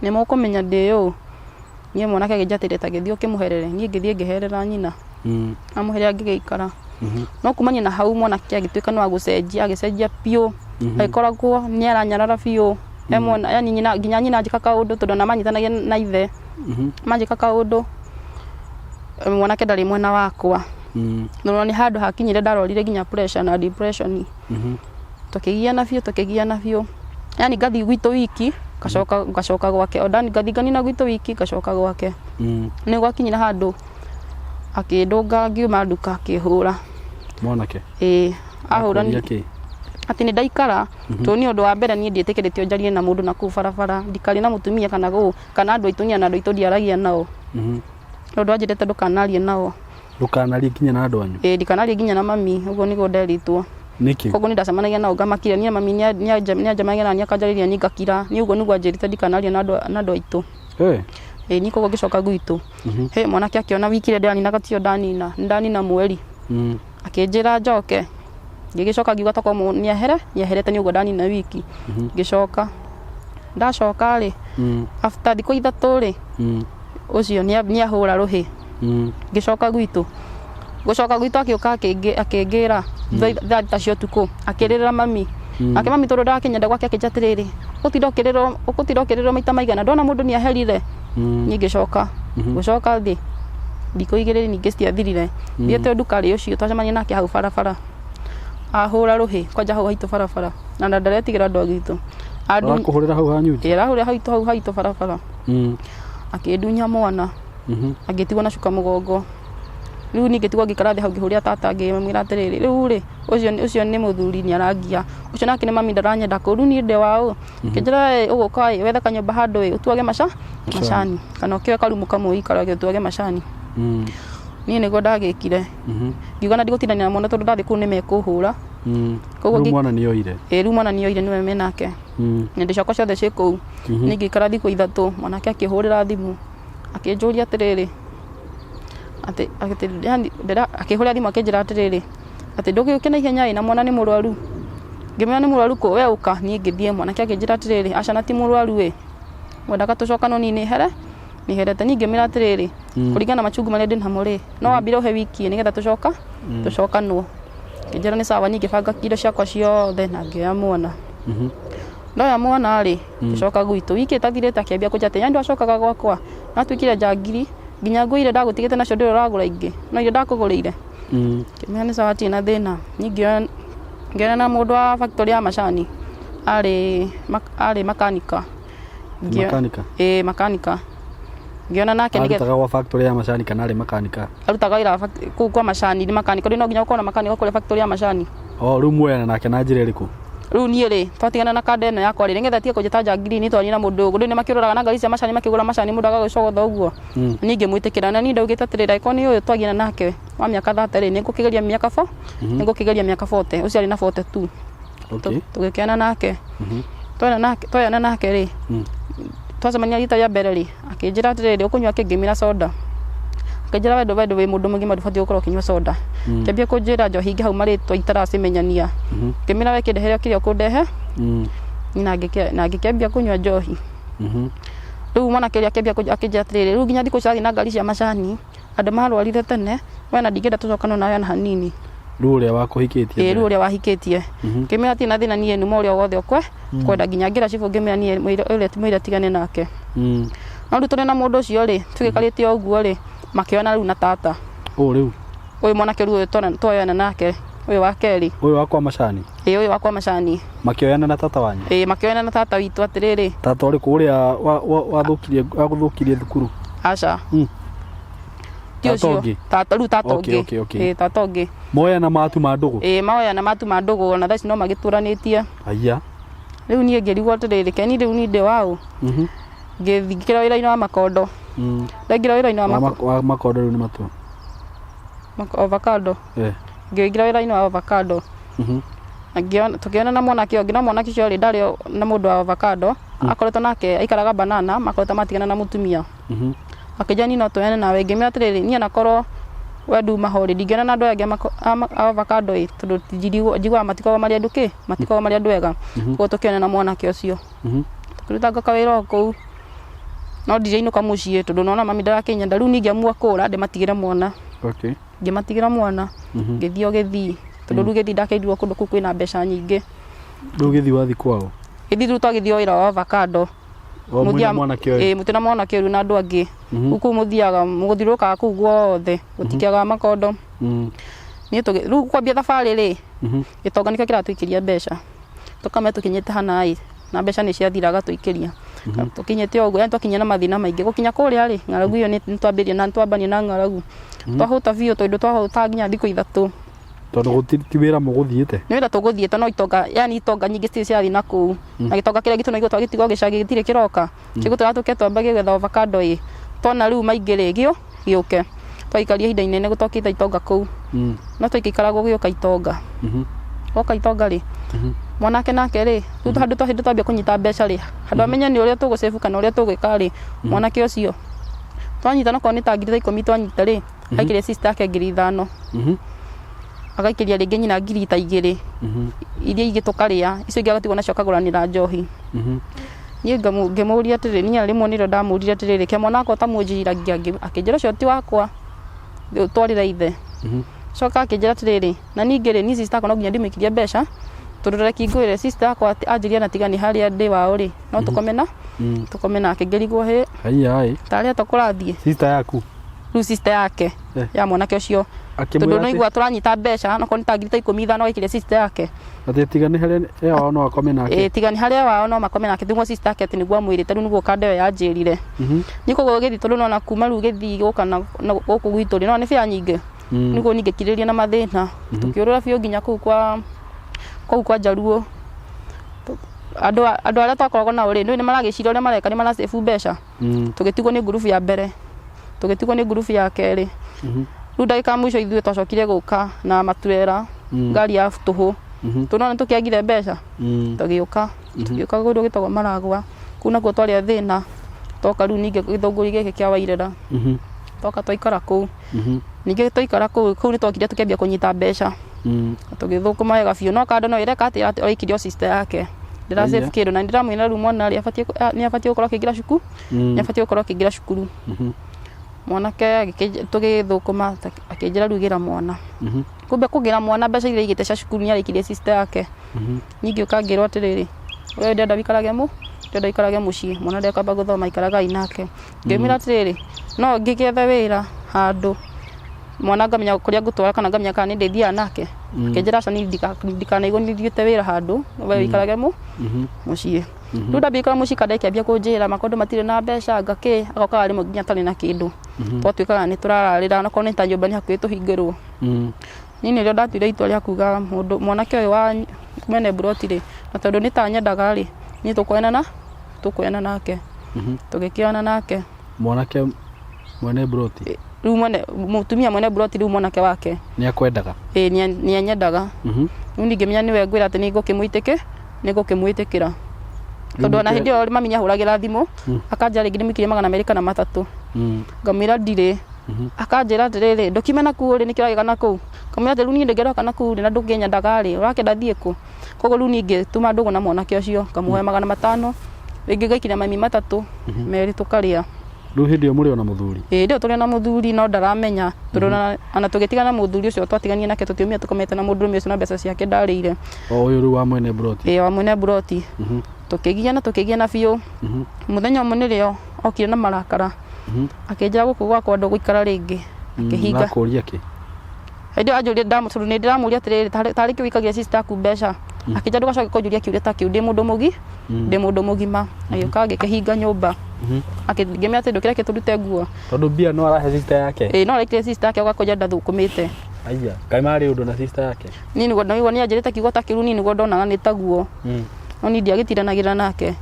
Speaker 1: nĩ mũkũmenya ndĩ ũũ niĩ mwanake akĩnjĩra atĩrĩ ta gĩthiĩ ũkĩmũherere niĩ ngĩthiĩ ngĩherera nyina amuherea ngĩgĩikara no kumania na hau mwanake agĩtuĩka no agĩcenjia piũ agĩkoragwo nĩ aranyarara piũ yani nginya nyina anjĩka kaũndũ tondũ na manyitanagia na ithe manjĩka kaũndũ mwanake ndarĩ mwena wakwa no nĩ handũ hakinyire ndarorire nginya pressure na depression tũkĩgiana biũ yani ngathi gwitũ wiki ngacoka gwake ondani ngathi nganina gwitũ wiki ngacoka gwake nĩ gwakinyire handũ akĩndũnga ngiuma nduka akĩhũra
Speaker 2: mwanake
Speaker 1: ahũra atĩ nĩ ndaikara tondũ nĩ ũndũ wa mbere niĩ ndiĩtĩkĩrĩtio njarie na mũndũ na kũu barabara ndikarĩ na mũtumia kana andũ aitũ na andũ aitũ ndiaragia nao ũndũ anjĩrĩte ndũkanarie nao
Speaker 2: ndũkanarie nginya na andũ anyu
Speaker 1: ndikanarie nginya na mami ũguo nĩguo nderitwo
Speaker 2: nĩkĩ
Speaker 1: koguo nĩ ndacemanagia nao ngamakira niĩ mami nĩ anjamanagia nani akanjarĩria niĩ ngakira niĩ ũguo nĩguo anjĩrĩte ndikanarie na andũ aitũ ni koguo ngĩcoka gwitũ mwanake akĩona wiki ĩrĩa ndĩraninaga tio ndanina mweri akĩnjĩra njoke ngĩgĩcoka ngiuga tokorwo nĩaherete nĩ ũguo ndanina wiki ngĩcoka ndacoka rĩ after thikũ ithatũ rĩ ũcio nĩahũra rũhĩ ngĩcoka gwitũ agĩũka akĩngĩra thaa thita cia ũtukũ akĩrĩrĩra mami mami tondũ ndakinyenda gwake akĩnjĩra atĩrĩrĩ ũgũtinda ũkĩrĩrĩrwo maita maigana ndona mũndũ nĩaherire niĩ ngĩcoka thĩ thikũ igĩrĩ ningĩ citiathirire thiĩte nduka rĩ ũcio twacemania nake hau barabara ahũra rũhĩ kwanja hau haitũ barabara na ndaretigĩra andũ a gwitũ
Speaker 2: arakũhũrĩra hau hanyu
Speaker 1: arahũrĩra hau haitũ barabara akĩndunya mwana agĩtigwo na cuka mũgongo rĩu niĩ ngĩtigwo ngĩikara thĩ hau ngĩhũrĩra tata ngĩmwĩra atĩrĩrĩ rĩu rĩ ũcio nĩ mũthuri nĩ arangia ũcio nake nĩ mami ndaranyenda kũu rĩu niĩ ndĩ waũ ngĩnjĩra ũgũka wethe kanyũmba handũ ũtuage macani kana ũkĩoe karumu kamwe ũikarage ũtuage macani niĩ nĩguo ndagĩkire ngiuga na ndigũtindania na mwana tondũ ndathĩ kũu nĩmekũhũra
Speaker 2: rĩu mwana nĩoire
Speaker 1: rĩu mwana nĩoire nĩwe menake nyende ciakwa ciothe ciĩ kũu niĩ ngĩikara thikũ ithatũ mwanake akĩhũrĩra thimũ akĩnjũria atĩrĩrĩ akĩhũrĩra thimũ akĩnjĩra atĩrĩrĩ atĩ ndũgĩũke na ihenya na mwana nĩ mũrwaru ngĩmwĩra nĩ mũrwaru kũ we ũka niĩ ngĩthiĩ mwanake akĩnjĩra atĩrĩrĩ aca na ti mũrwaru wendaga tũcoka no niĩ nĩherete niĩ ngĩmwĩra atĩrĩrĩ kũringana na machungu marĩa ndĩ namo rĩ no wambire ũhe wiki nĩgetha tũcokanwo ngĩnjĩra nĩ sawa niĩ ngĩbanga indo ciakwa ciothe na ngĩoya mwana ndoya mwana rĩ ngĩcoka gwitũ wiki ĩtathirĩte akĩambia kũnjĩra atĩ nyani ndwacokaga gwakwa natuĩkire njangiri nginya nguo iria ndagũtigĩte nacio ndĩrĩ ũragũra ingĩ no iria ndakũgũrĩire ngĩmwĩra nĩ sawa hatirĩ na thĩna niĩ ngĩona na mũndũ wa factory ya macani arĩ makanika makanika ngĩona nake
Speaker 2: arutaga gwa factory ya macani kana arĩ makanika
Speaker 1: arutaga wĩra kũu kwa macani nĩ makanika rĩu no nginya ũkorwo na makanika kũrĩa factory ya macani
Speaker 2: rĩu muoyana nake na njĩra ĩrĩkũ
Speaker 1: rĩu niĩ rĩ twatigana na kanda ĩno yakwa rĩ nĩgetha tige kũnjĩta njangiri nĩ twarĩ na mũndũ ũguo nĩ makĩũraga na ngari cia macani makĩgũra macani mũndũ agagĩcogotha ũguo niĩ ngĩmwĩtĩkĩra na niĩ ndaugĩte atĩrĩrĩ angĩkorwo nĩ ũyũ twagiana nake wa mĩaka 30 rĩ nĩngũkĩgeria mĩaka 40 ũcio arĩ na 42 tũgĩkĩana nake twoyana nake rĩ twacemania rita rĩa mbere rĩ akĩnjĩra atĩrĩrĩ ũkũnyua kĩ ngĩmwĩra soda akĩnjĩra wendo wĩ mũndũ mũgima ndũbatiĩ gũkorwo ũkĩnyua soda kĩambia kũnjĩra njohi ingĩ hau marĩtwa itaracimenya ngĩmwĩra we kĩndehere kĩrĩa ũkũndehe na ngĩkĩambia kũnyua njohi rĩu mwanake ũrĩa akĩnjĩra atĩrĩrĩ rĩu nginya thikũ cirathiĩ na ngari cia macani andũ marwarire tene we na ndingĩenda tũcokano nawe na hanini
Speaker 2: rĩu ũrĩa wakũhikĩtie
Speaker 1: rĩu ũrĩa wahikĩtie ngĩmwĩra atĩ na thĩna niĩ numa ũrĩa wothe ũkwe kwenda nginya ngĩra cibũ ngĩmwĩra niĩ ũrĩa mwĩre tigane nake no rĩu tũrĩ na mũndũ ũcio rĩ tũgĩkarĩte o ũguo rĩ makĩona rĩu na tata
Speaker 2: rĩu
Speaker 1: Uyu mwanake uyu twoyana nake uyu wa keri.
Speaker 2: Uyu wakwa macani.
Speaker 1: Uyu wakwa macani.
Speaker 2: Makioyana na tata wanyu.
Speaker 1: Makioyana na tata witu atiriri.
Speaker 2: Tata uri kuria wathukirie thukuru.
Speaker 1: Aca. Tata ungi. Tata ungi.
Speaker 2: Moya na matu ma ndugu.
Speaker 1: Moya na matu ma ndugu na thaci no magituranitie.
Speaker 2: Aya.
Speaker 1: Riu nie ngirigwo atiriri keni riu ni ndi wao. Ngithikira wira-ini wa makondo. Ndaingira wira-ini
Speaker 2: wa makondo riu ni matu.
Speaker 1: Avocado. Ngĩingira wĩra-inĩ wa avocado. Tukiona na mwanake ũngĩ na mwanake ũcio ndarĩ na mũndũ wa avocado akoretwo nake aikaraga banana makoretwo matigana na mũtumia. Akĩnjĩra niĩ no tũheane nawe ngĩmwĩra atĩrĩrĩ niĩ anakorwo we nduma hori ndingĩona na andũ angĩ a avocado tondũ njiguaga matikoragwo marĩ andũ matikoragwo marĩ andũ ega. Koguo tũkĩona na mwanake ũcio. Tũkĩrutanga kawĩra o kũu no ndirainũka mũciĩ tondũ nona mami ndarakĩnyenda rĩu niĩ ngĩamua kũũra ndĩmatigĩre mwana. Ngĩmatigĩra mwana ngĩthiĩ tondũ rĩu gĩthiĩ ndakĩrirwo kũndũ kũu kwĩna mbeca nyingĩ.
Speaker 2: Rĩu gĩthiĩ wathi kwao? Gĩthiĩ
Speaker 1: rĩu twagĩthiĩ wĩra wa avocado. Mũtĩ na mwanake ũyũ na andũ angĩ. Kũu mũthiaga mũgũthiũrũrũkaga kũu guothe gũtikĩaga makondo. Rĩu kwambia thabarĩ-rĩ gĩtonga nĩkĩo kĩratũikĩria mbeca. Tũkamenya tũkinyĩte hana na mbeca nĩ ciathiraga tũikĩria. Tũkinyĩte ũguo yani twakinya na mathĩna maingĩ gũkinya kũrĩa-rĩ ng'aragu ĩyo nĩtwambĩrĩria na nĩtwambania na ng'aragu. Twahũta biũ tondũ twahũta nginya thikũ ithatũ.
Speaker 2: Tondũ ti wĩra mũgũthiĩte? Nĩ
Speaker 1: wĩra tũgũthiĩte no itonga yani itonga nyingĩ citirĩ ciathiĩ na kũu. Na gĩtonga kĩrĩa gitũ naigua twagĩtigwo gĩcagi gĩtirĩ kĩroka. Kĩgũtũra tũke twambe gĩgetha avocado twona rĩu maingĩ-rĩ gĩũke. Twaikaria ihinda inene gũtokĩte itonga kũu. No twaikaraga gũgĩũka itonga. Oka itonga-rĩ mwanake nake-rĩ rĩu handũ twambia kũnyita mbeca-rĩ handũ amenye nĩ ũrĩa tũgũcĩbu kana ũrĩa tũgwĩka-rĩ mwanake ũcio twanyita nakorwo nĩ ta ngiri 10 twanyita-rĩ aikĩria sister yake ngiri 5. Agaikĩria rĩngĩ nyina ngiri 2 iria ingĩ tũkarĩa icio ingĩ agatigwo nacio akagũranĩra njohi. Niĩ ngĩmũria atĩrĩrĩ niĩ rĩmwe nĩrĩo ndamũrire atĩrĩrĩ ke mwana wakwa ũtamũnjiragia akĩnjĩra ũcio ti wakwa twarĩra ithe. Coka akĩnjĩra atĩrĩrĩ na ningĩ-rĩ niĩ sister yakwa no nginya ndĩmũikĩrie mbeca tondũ reke ngwĩre sister yakwa anjĩria na tigani harĩa ndĩ wao-rĩ no tũkome nake ngĩrigwo tarĩa tũkũrathiĩ.
Speaker 2: Sister yaku?
Speaker 1: Rĩu sister yake ya mwanake ũcio tondũ naigua tũranyita mbeca nakorwo nĩ ta ngiri 15 agaikĩria sister yake.
Speaker 2: Atĩ tigani harĩa wao no akome nake?
Speaker 1: Tigani harĩa wao no makome nake nĩguo sister yake atĩ nĩguo amwĩrĩte rĩu nĩguo kanda ĩyo yanjĩrire. Niĩ koguo gĩthiĩ tondũ nona kuma rĩu gĩthiĩ gũka gũkũ gwitũ-rĩ nona nĩ bĩa nyingĩ nĩguo niĩ ngĩkirĩria na mathĩna tũkĩũrũra biũ nginya kũu kwa Jaluo. Andũ arĩa twakoragwo nao-rĩ nĩ maragĩciria ũrĩa mareka nĩ maracĩbu mbeca. Tũgĩtigwo nĩ ngurubu ya mbere tũgĩtigwo nĩ ngurubu ya kerĩ. Rĩu ndagĩka mũico ithuĩ twacokire gũka na maturera ngari ya tũhũ tũnona tũkĩagire mbeca tũgĩũka kũndũ gĩtagwo Maragwa kũu nakuo twarĩ thĩna toka rĩu ningĩ gĩthũngũri gĩkĩ kĩa Wairĩra toka twaikara kũu ningĩ twaikara kũu nĩ twokire tũkĩambia kũnyita mbeca tũgĩthũkũma wega biũ no kando no ĩreka atĩ oikirio sister yake ndĩrasave kĩndũ na ndĩramwĩra rĩu mwana nĩ abatiĩ gũkorwo akĩingĩra cukuru nĩ abatiĩ gũkorwo akĩingĩra cukuru. Mwanake tũgĩthũkũma akĩnjĩra rĩu gĩra mwana kumbe kũgĩra mwana mbeca iria igĩte cia cukuru nĩ arĩkirie sister yake. Ningĩ ũkangĩrwo atĩrĩrĩ we ndenda ikarage mũciĩ mwana ndekamba gũthoma ikaragai nake. Ngĩmwĩra atĩrĩrĩ no ngĩgethe wĩra handũ mwana ngamenya kũrĩa ngũtwara kana ngamenya kana nĩ ndĩthiaga nake. Akĩnjĩra aca niĩ ndikanaigua nĩ thiĩte wĩra handũ we wĩikarage mũciĩ. Rĩu ndambia gũikara mũciĩ kada ĩkĩambia kũnjĩra makondo matirĩ na mbeca agokaga rĩmwe nginya atarĩ na kĩndũ. Twatuĩkaga nĩ tũrararĩra onakorwo nĩ ta nyũmba nĩ hakuhĩ tũhingĩrwo. Niĩ nĩrĩo ndatuire itua rĩa kuga mwanake ũyũ wa mwene Buroti-rĩ na tondũ nĩ ta nyendaga-rĩ niĩ tũkũoyana nake. Tũgĩkĩoyana nake.
Speaker 2: Mwanake mwene Buroti?
Speaker 1: Rĩu mũtumia mwene Buroti rĩu mwanake wake
Speaker 2: nĩ akwendaga?
Speaker 1: Nĩ anyendaga. Rĩu ningĩ menya nĩwe ngwĩra atĩ nĩngũkĩmwĩtĩkĩra tondũ ona hĩndĩ ĩyo mami nĩahũragĩra thimũ akanjĩra rĩngĩ nĩmũikirie 203 ngamwĩra ndirĩ. Akanjĩra atĩrĩrĩ ndũkime nakũu-rĩ nĩkĩo ũragĩka nakũu. Ngamwĩra atĩ rĩu niĩ ndĩngĩroka nakũu-rĩ na ndũngĩnyendaga-rĩ ũrakĩenda thiĩ kũ? Koguo rĩu niĩ ngĩtuma ndũgũ na mwanake ũcio ngamũhe 500 rĩngĩ ngaikiria mami 3 merĩ tũkarĩa.
Speaker 2: Rĩu hĩndĩ ĩyo mũrĩ ona mũthuri?
Speaker 1: Rĩu tũrĩ na mũthuri no ndaramenya tondũ ona tũgĩtigana na mũthuri ũcio twatiganie nake tũtiumire tũkomete na mũndũrũme ũcio na mbeca ciake ndarĩire.
Speaker 2: Ũyũ rĩu wa mwene Buroti?
Speaker 1: Wa mwene Buroti. Tũkĩgiana biũ. Mũthenya ũmwe nĩrĩo okire na marakara akĩnjĩra gũkũ gwakwa ndũgũikara rĩngĩ akĩhinga.
Speaker 2: Akũria kĩ?
Speaker 1: Ndio ajuria ndamutura ni ndiramuria atiriri tari ki wikagia sister aku mbeca akija ndugacoke kunjuria kiuria ta kiu ndi mundu mugima agiuka agikehinga nyumba akigimia ati ndukireke turute nguo
Speaker 2: tondu mbia no arahe sister yake
Speaker 1: no arekire sister yake ugakoja ndathukumite
Speaker 2: aya kai mari undu na sister yake
Speaker 1: nini ngo ndio ni ajirite kiugo ta kiru nini ngo ndonaga ni taguo no ni ndiagitiranagira nake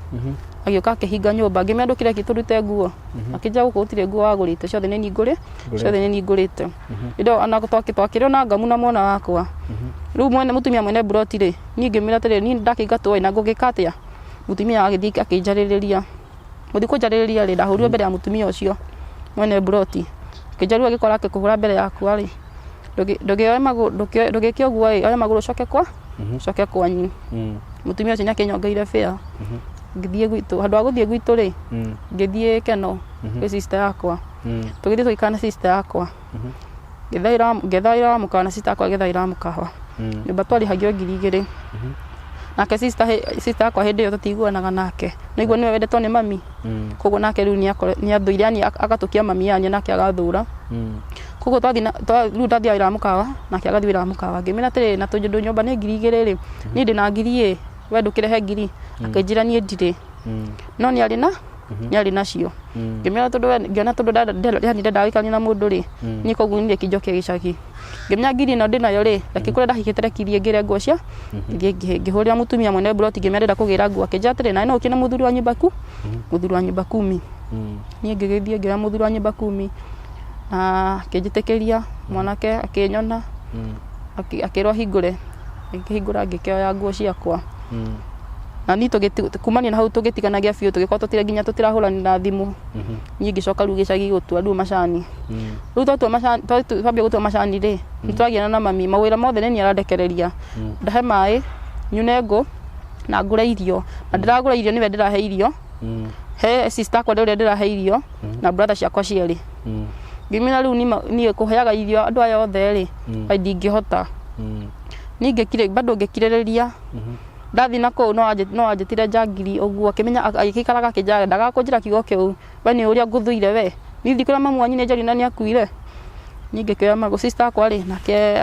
Speaker 1: agiuka akihinga nyumba ngimia ndukire kiturute nguo akija guku utire nguo wagurite ciothe ni ningurite indo ana twakire na ngamu na mwana wakwa riu mwene mutumia mwene broti ri ni ngimira tere ni ndakigatwo ina ngugikatia mutumia agithika akinjaririria muthi kunjaririria ri ndahurire mbere ya mutumia ucio mwene broti kijaru agikora akikuhura mbere yakwa ri ndogioe maguru ndogikio guo ri oya maguru coke kwanyu mutumia ucio nyakinyongeire fea ngithie gwitu handu aguthie gwitu ri ngithie keno ke sister yakwa tugithie tuikana sister yakwa gethaira mukana sister yakwa gethaira mukawa nyumba twarihagio 2,000 nake sister yakwa hindi yo tutiguanaga nake niguo niwe wendetwo ni mami koguo nake riu ni athuire ani agatukia mami yanye nake agathura koguo riu ndathia wira mukawa nake agathie wira mukawa ngimira atiri na tundu nyumba ni 2,000 ri ni ndina 1,000 we ndukirehe 1,000 akinjira nie ndire no ni ari nacio ngimira tondu ngiona tondu ndagikania na mundu ri ni koguo ni kinjokia gicagi ngimenya 1,000 no ndinayo ri ndakikure ndahikitire kirie ngire nguo cia ngihurira mutumia mwene broti ngimenya ndenda kugira nguo akinja atiri na no ukina muthuri wa nyumba 10 ni ngigithie ngira muthuri wa nyumba 10 na kinjitikiria mwanake akinyona akirwa hingure ngihingura ngikioya nguo ciakwa na ni kumania na hau tugitiganagia biu tugikora tutire nginya tutirahurani na thimu ni ngicoka riu gicagi gutua riu macani riu twatua macani twambia gutua macani ri nitwagiana na mami mawira mothe ni arandekereria ndahe mai nyune ngo na ngure irio na ndiragura irio niwe ndirahe irio he sister kwa ndio ndirahe irio na brother ciakwa cieri ngimina riu ni kuheaga irio andu aya othe ri ndingihota ni ngekire bado ngekirereria ndathi nako no ajitire jagiri oguo akimenya agikaraga kijare ndagakunjira kigo kiu we ni uria nguthuire we ni thikura mamu wanyu ni njari na ni akuire ni ngekira mago sister akwa ri nake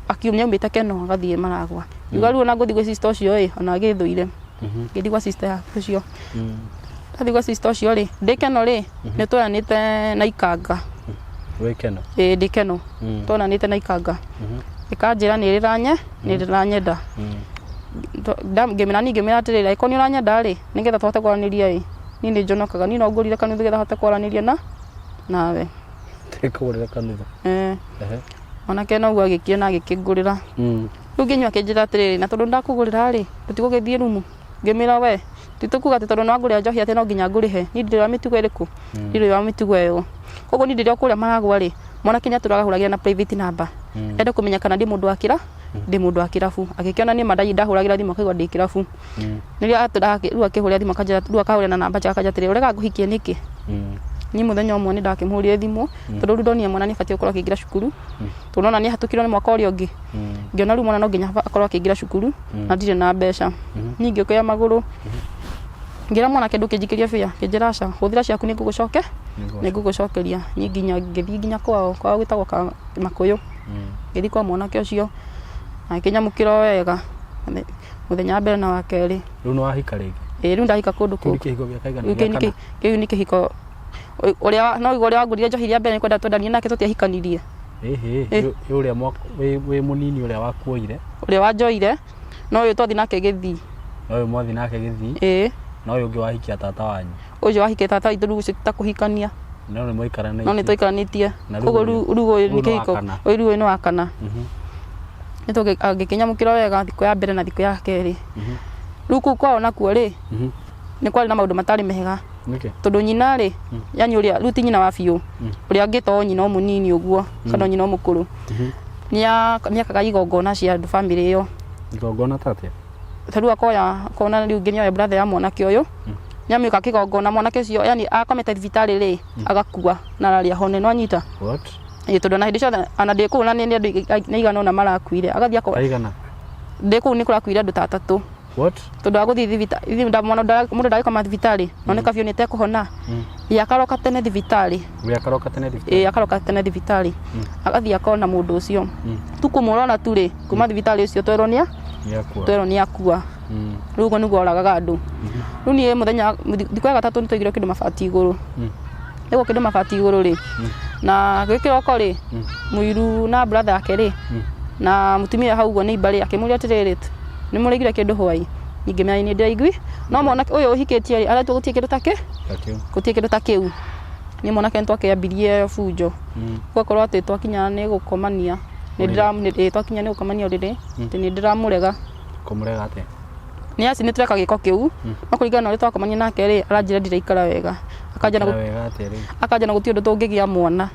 Speaker 1: akiumia umite keno agathie maragwa yuga riu na nguthi gwe sister ucio ri ona agithuire ngithi gwa sister ucio ndathi gwa sister ucio ri ndikeno ri ni twanite na ikanga
Speaker 2: we keno
Speaker 1: ndikeno twananite na ikanga ikanjira ni riranyenda ngimena atirira ikoni uranyenda ri nigetha twahote kwaraniria ri ni ndi njonokaga ni no ngurire kanuthu getha hote kwaraniria nawe
Speaker 2: tikugurira kanuthu
Speaker 1: onake no gwagikie na agikingurira riu nginywa kinjira atiriri na tondu ndakugurira ri tutigugithie rumu ngimira we titukuga ati tondu no ngurira njohi ati no nginya ngurihe ni ndiri wa mitugo iriku ndiri wa mitugo eyo koguo ni ndiri okuria maragwa ri mwana kinya turagahuragira na private number ende kumenya kana ndi mundu akira ndi mundu akirafu agikiona ni madai ndahuragira thimu akaigwa ndi kirafu niria atudake riu akihurira thimu akajira riu akahurira na namba chaka jatire urega nguhikie niki ni muthenya umwe ni ndakimhurire thimu tondu riu ndonia mwana ni fatie ukorwo akigira cukuru tunona ni hatukirwo ni mwaka uria ungi ngiona riu mwana no nginya akorwo akigira cukuru na ndire na mbeca ningi kuya maguru ngira mwana kindu kinjikiria fia kinjiraca huthira ciaku ni ngugucokeria ni nginya ngithii nginya kwao gwitagwo ka Makuyu ngithi kwa mwanake ucio na kinyamukiro wega muthenya mbere na wa keri
Speaker 2: riu no wahika rigi
Speaker 1: riu ndahika kundu ku
Speaker 2: kihigo gya kaigana
Speaker 1: kiu ni kihiko uria no igore wangurire njohiria mbere ni kwenda twendanie nake tutiahikanirie
Speaker 2: uria we munini uria wakuoire
Speaker 1: uria wanjoire no uyu twathi nake githii
Speaker 2: no mwathi nake githii no uyu ungi wahikia tata wanyu
Speaker 1: uyu wahikia tata itu riu citakuhikania
Speaker 2: no ni moikarana
Speaker 1: no ni toikaranitie koguo riu ni kihiko riu ni wakana nito agikinyamukiro wega thiko ya mbere na thiko ya keri riu ku kwao nakuo ri ni kwari na maundu matari mehega tondu nyina ri yani uria riu ti nyina wa biu uria ngito nyina munini uguo kana nyina mukuru ni akaga igongona cia family iyo
Speaker 2: igongona tatia
Speaker 1: riu akoya kona riu nginya ya brother ya mwanake uyu nyamika kigongona mwanake ucio yani akomete thibitari ri agakua na raria hone no anyita
Speaker 2: what
Speaker 1: tondu na hindi ciothe ana ndi kuu na ni igana ona marakuire agathia ko
Speaker 2: aigana
Speaker 1: ndi kuu ni kurakuire andu tatatu
Speaker 2: What?
Speaker 1: Tondu aguthi thibitari ithi ndamona mundu ndagikoma thibitari noneka biu nite kuhona akaroka tene thibitari akaroka tene thibitari agathii akona mundu ucio tukumurona turi kuma thibitari ucio twero ni akua rugo niguo oragaga andu riu ni muthenya thikũ ya gatatu nitwigire kindu mabati iguru ego kindu mabati iguru ri na gwikiroko ri muiru na brother yake ri na mutumia hau go neighbor ri akimuria atiriri ni murigire kindu hwai ingimenya ni ndaigui no mona uyu uhikitie ara tugutie kindu take gutie kindu takiu ni mona kento akiambirie fujo gwakorwo ati twakinya ni gukomania ni twakinya ni gukomania riri ni ndiramurega
Speaker 2: kumurega ate
Speaker 1: ni asi ni tureka giko kiu makuringana na uri twakomania nake ri aranjira ndiraikara wega akaja na gutie undu tungigia mwana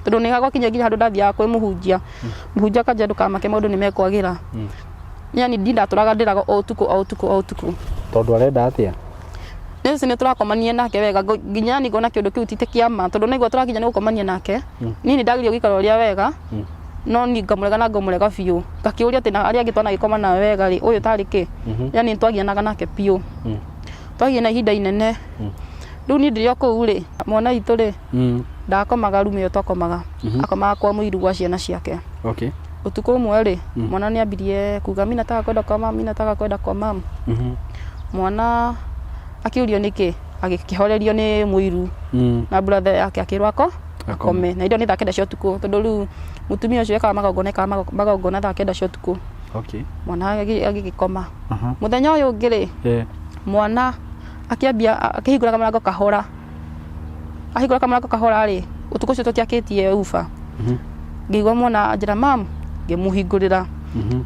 Speaker 1: tondu ni gagwakinya nginya handu ndathia kwi muhunjia muhunjia akaja ndukamake maundu ni mekwagira yani ndaturaga ndiraga o tuku
Speaker 2: tondu arenda atia
Speaker 1: nisi ni turakomania nake wega nginya ni ngona kiundu kiu tite kiama tondu niguo turakinya ni gukomania nake nini ndagirio gikara uria wega no ni ngamurega biu ngakiuria ati aria angi twana gikoma na wega ri uyu tari ki yani twagianaga nake biu twagiana ihinda inene riu ni ndirio kuu ri mwana itu ri ndakomaga rumu iyo twakomaga akomaga kwa muiru gwa ciana ciake utuku umwe ri mwana ni ambirie kuga mimi nataka kwenda kwa mama mwana akiurio niki agikihorerio ni muiru na brother yake akirwako akome na indo ni thakenda cia utuku tondu riu mutumia ucio ekaga magongona thakenda cia utuku mwana agigikoma muthenya uyu ungi ri mwana akiambia akihingura kamarango kahora ri utuku ucio tutiakitie ufa ngigwa mwana anjira mam ngimuhingurira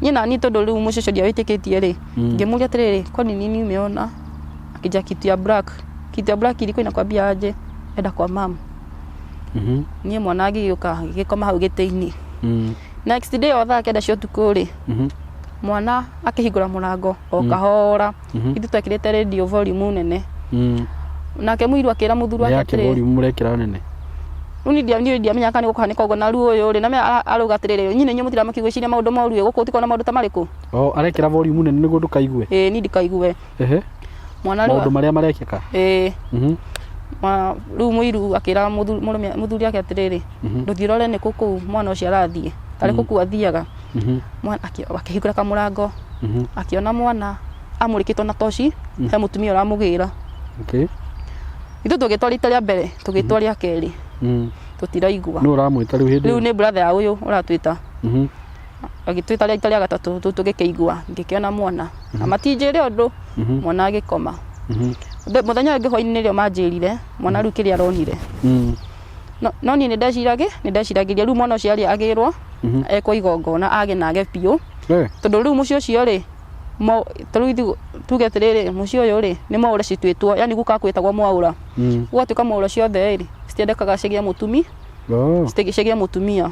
Speaker 1: nyina ni tondu riu mucio ndiawitikitie ri ngimuria atiriri kwani nini umeona akija kitu ya black ilikuwa inakwambia aje enda kwa mam nie mwana agiuka gikoma hau giteini next day otha kenda cio tuku ri mwana akihingura murango o kahora ithu twekirite radio volume nene nake muiru akira muthuru wake atiriri
Speaker 2: volume murekira nene
Speaker 1: uni dia menya kani gukanika ugo na ruo uyu ri na me aruga atiriri nyine nyu mutira makigwiciria maundu moru ye guku utikona maundu ta mariku
Speaker 2: arekira volume nene niguo ndukaigue
Speaker 1: ni ndikaigue mwana
Speaker 2: maundu maria marekeka
Speaker 1: riu muiru akira muthuri yake atiriri nduthirore ni kuku mwana ucio arathie tari kuku athiaga mwana akihingura kamurango akiona mwana amurikitwo na toci he mutumia uramugira ithu tugitwarite ria mbere tugitwaria keri tutiraigua
Speaker 2: no uramwita
Speaker 1: riu ni brother ya uyu uratwita agitwita ria italia gatatu tugikiigua ngikiona mwana amatinjire undu mwana agikoma muthenya ungi hwaini rio manjirire mwana riu kiria aronire no ni ndeciragiria riu mwana ucio ari agirwo ekwo igongona agenage piu tondu riu mucio ucio ri taruithi tuge atiriri mucio uyu ri ni maura citwitwo yani guka kwitagwo mwaura gwatuika maura ciothe ri citiendekaga cigia mutumi cigia mutumia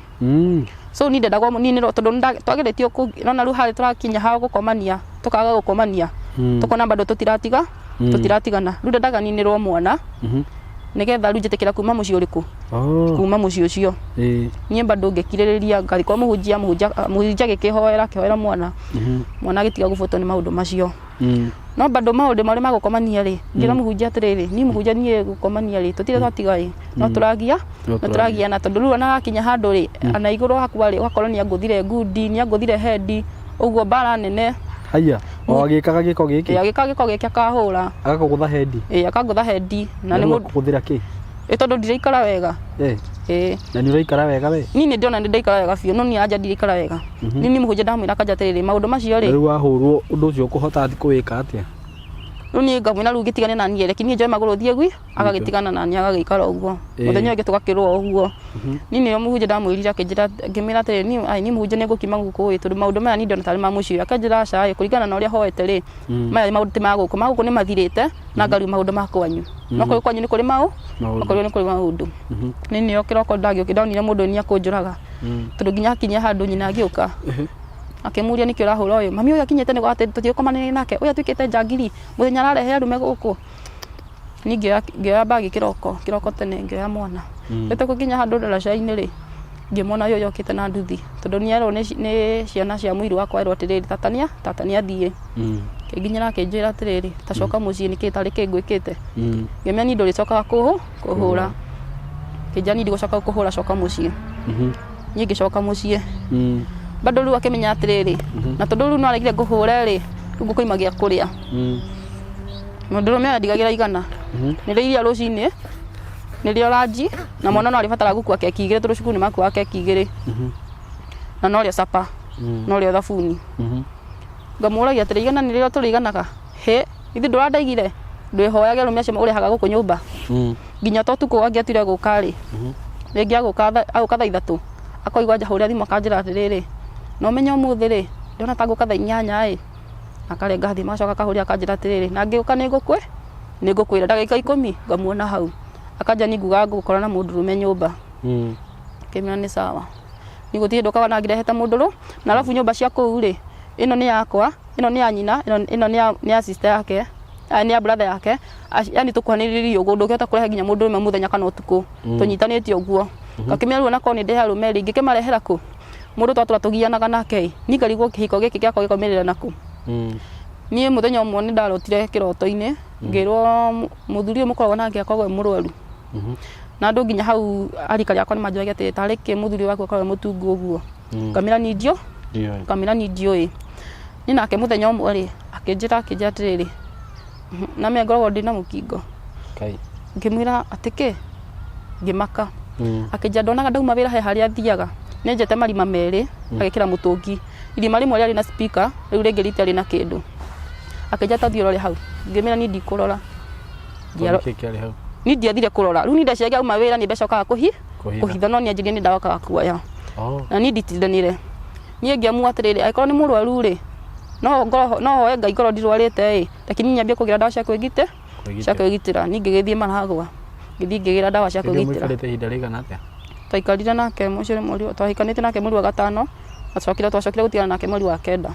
Speaker 1: so ni ndendagwo nini tondu twageretio nona riu hari turakinya ha gukomania tukaga gukomania tukona bado tutiratigana riu ndendaga ninirwo mwana nigetha riu njitikira kuma mucio uriku kuma mucio ucio nie bado ngekiririria ngari kwa muhunjia gikihoera mwana mwana gitiga gubotwo ni maundu macio no bado maundu mari magukomania ri ngira muhunjia atiriri ni muhunjia nie gukomania ri tutire twatiga ri no turagia na tondu riu ana akinya handu ri ana iguru hakwa ri ugakorwo ni anguthire ngudi ni anguthire head uguo bara nene
Speaker 2: haya agikaga giko giki akahura
Speaker 1: akagutha head
Speaker 2: na ni mukuthira ki
Speaker 1: tondu ndiraikara wega
Speaker 2: na ni uraikara wega we
Speaker 1: nini ndiona ndaikara wega biu no ni anja ndiraikara wega nini muhunjia ndamwira kanja atiriri maundu macio ri
Speaker 2: riu wahurwo undu ucio kuhota athi kuwika atia
Speaker 1: riu ni ngamwira riu gitigane na nie reki ni njoe maguru thie gwi agagitigana na nie agagikara uguo muthenya ungi tugakirwo uguo nini yo muhunjia ndamwirira akinjira ngimira atiriri ni muhunjia ni ngukima guku wi tondu maundu maya ni ndiona tari ma mucio akanjira aca kuringana na uria hoete ri maya maundu ti maguku ni mathirite na ngari maundu makwanyu no kuri kwanyu ni kuri ni kuri maundu nini yo kiroko ndagioka ndonire mundu ni akunjuraga tondu nginya akinya handu nyina agiuka akimuria niki urahura uyu mami uyu akinyete ni gwate tutiokomanire nake uyu atwikite njangiri muthenya ararehe arume guku ni ngioya bagi kiroko tene ngioya mwana ete kukinya handu ndaraca-ini ri ngĩmona yo yokĩte na nduthi tondũ nĩerwo nĩ ciana cia mũirũ wakwa erwo atĩrĩrĩ tatania thiĩ nginya nake njĩra atĩrĩrĩ tacoka mũciĩ nĩkĩ tarĩ kĩ ngwĩkĩte ngĩmenya ni ndũrĩcokaga kũhũra kĩnja ni ndigũcoka kũhũra coka mũciĩ niĩ ngĩcoka mũciĩ bado rĩu akĩmenya atĩrĩrĩ na tondũ rĩu no aregire ngũhũre rĩ rĩu ngũkĩima gĩa kũrĩa mũndũrũme andigagĩra igana nĩrĩo iria rũcinĩ nĩrĩo ranji na mwana no arĩbatara gũkua keki igĩrĩ tondũ cukuru nĩ makua keki igĩrĩ na no rĩo capa no rĩo thabuni ngamũragia atĩrĩ igana nĩrĩo tũrĩiganaga ithe ndũrandaigire ndwĩhoyage rũme acio ũrĩhaga gũkũ nyũmba nginya to tukũ angĩatire gũka rĩ rĩngĩ agũka thaa ithatũ akoigua njahũre thimũ akanjĩra atĩrĩrĩ no menye ũmũthĩ rĩ ndĩrona ta ngũka thaa inyanya ĩ akarenga thimũ acoka akahũria akanjĩra atĩrĩrĩ na ngĩũka nĩngũkwĩra ndagĩka 10 ngamuona hau akanja ni nguga ngũkora na mũndũrũme nyũmba kĩmenya nĩ sawa nĩgũtirĩ ndokaga na ngirehete mũndũrũ na alafu nyũmba cia kũu rĩ ĩno nĩ yakwa ĩno nĩ ya nyina ĩno nĩ ya sister yake nĩ ya brother yake yani tũkwanĩrĩrio ũguo ndũngĩhota kũrehe nginya mũndũrũme mũthenya kana ũtukũ tũnyitanĩtie ũguo ngakĩmenya rĩu nakorwo nĩ ndĩharũme rĩ ngĩkĩmarehera kũ mũndũ twatũra tũgianaga nake ni ngarigwo kĩhiko gĩkĩ gĩakwa gĩkaumĩrĩra nakũ niĩ mũthenya ũmwe nĩ ndarotire kĩroto-inĩ ngĩrwo mũthuri ũyũ mũkoragwo nake akoragwo mũrwaru na andũ nginya hau arika rĩakwa nĩ manjũragia atĩ tarĩ kĩ mũthuri waku akoragwo mũtungu ũguo ngamĩra ni ndiũĩ ni nake mũthenya ũmwe rĩ akĩnjĩra atĩrĩrĩ na me ngoragwo ndĩ na mũkingo ngĩmwĩra atĩ kĩ ngĩmaka akĩnjĩra ndonaga ndauma wĩra he harĩa thiaga nĩenjete marima merĩ agĩkĩra mũtũngi irima rĩmwe rĩarĩ na speaker rĩu rĩngĩ rĩtiarĩ na kĩndũ akĩnjĩra tathiĩ ũrore hau ngĩmĩra ni ndikũrora ni ndiathire kũrora rĩu ni ndeciagia auma wĩra nĩ mbecokaga kũhitha no nĩ anjĩrire nĩ ndagokaga kuoya na ni nditindanire niĩ ngĩamua atĩrĩrĩ angĩkorwo nĩ mũrwaru rĩ no hoye Ngai ngorwo ndirwarĩte lakini nyambie kũgĩra ndawa cia kwĩgitĩra ni ngĩgĩthiĩ Maragwa ngĩthiĩ ngĩgĩra ndawa cia kwĩgitĩra twaikarire nake mũcio twahikanĩte nake mweri wa gatano twacokire gũtigana nake mweri wa kenda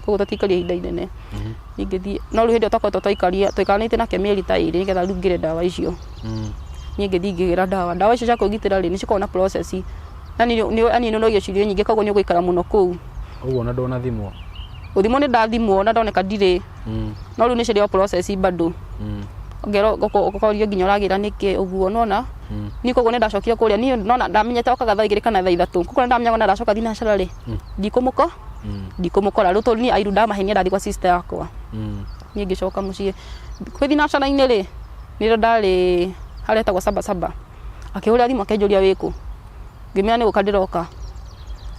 Speaker 1: koguo tũtikarire ihinda inene ngĩthiĩ no rĩu hĩndĩ ĩyo twakoretwo twaikarĩte nake mĩeri ta ĩrĩ nĩgetha rĩu ngĩre ndawa icio niĩ ngĩthiĩ ngĩgĩra ndawa icio cia kwĩgitĩra rĩ nĩ cikoragwo na process yani no ciũria nyingĩ koguo nĩ ũgũikara mũno kũu
Speaker 2: ũguo na ndũnathimwo
Speaker 1: ũthimwo nĩ ndathimwo na ndoneka ndirĩ no rĩu nĩ cirĩ process bado ngero gokorio nginya ũragĩra nĩkĩ ũguo nona ni koguo nĩ ndacokire kũrĩa ni nona ndamenyete okaga thaa 2 kana thaa 3 koguo ndamenyaga na ndacoka thinacara rĩ ndikumũkora rĩu tondũ ni airu ndamahenia ndathi kwa sister yakwa niĩ ngĩcoka mũciĩ kwĩ thinacara-inĩ rĩ nĩrĩo ndarĩ haretagwo Saba akĩhũrĩra thimũ akĩnjũria wĩkũ ngĩmenya nĩ gũka ndĩroka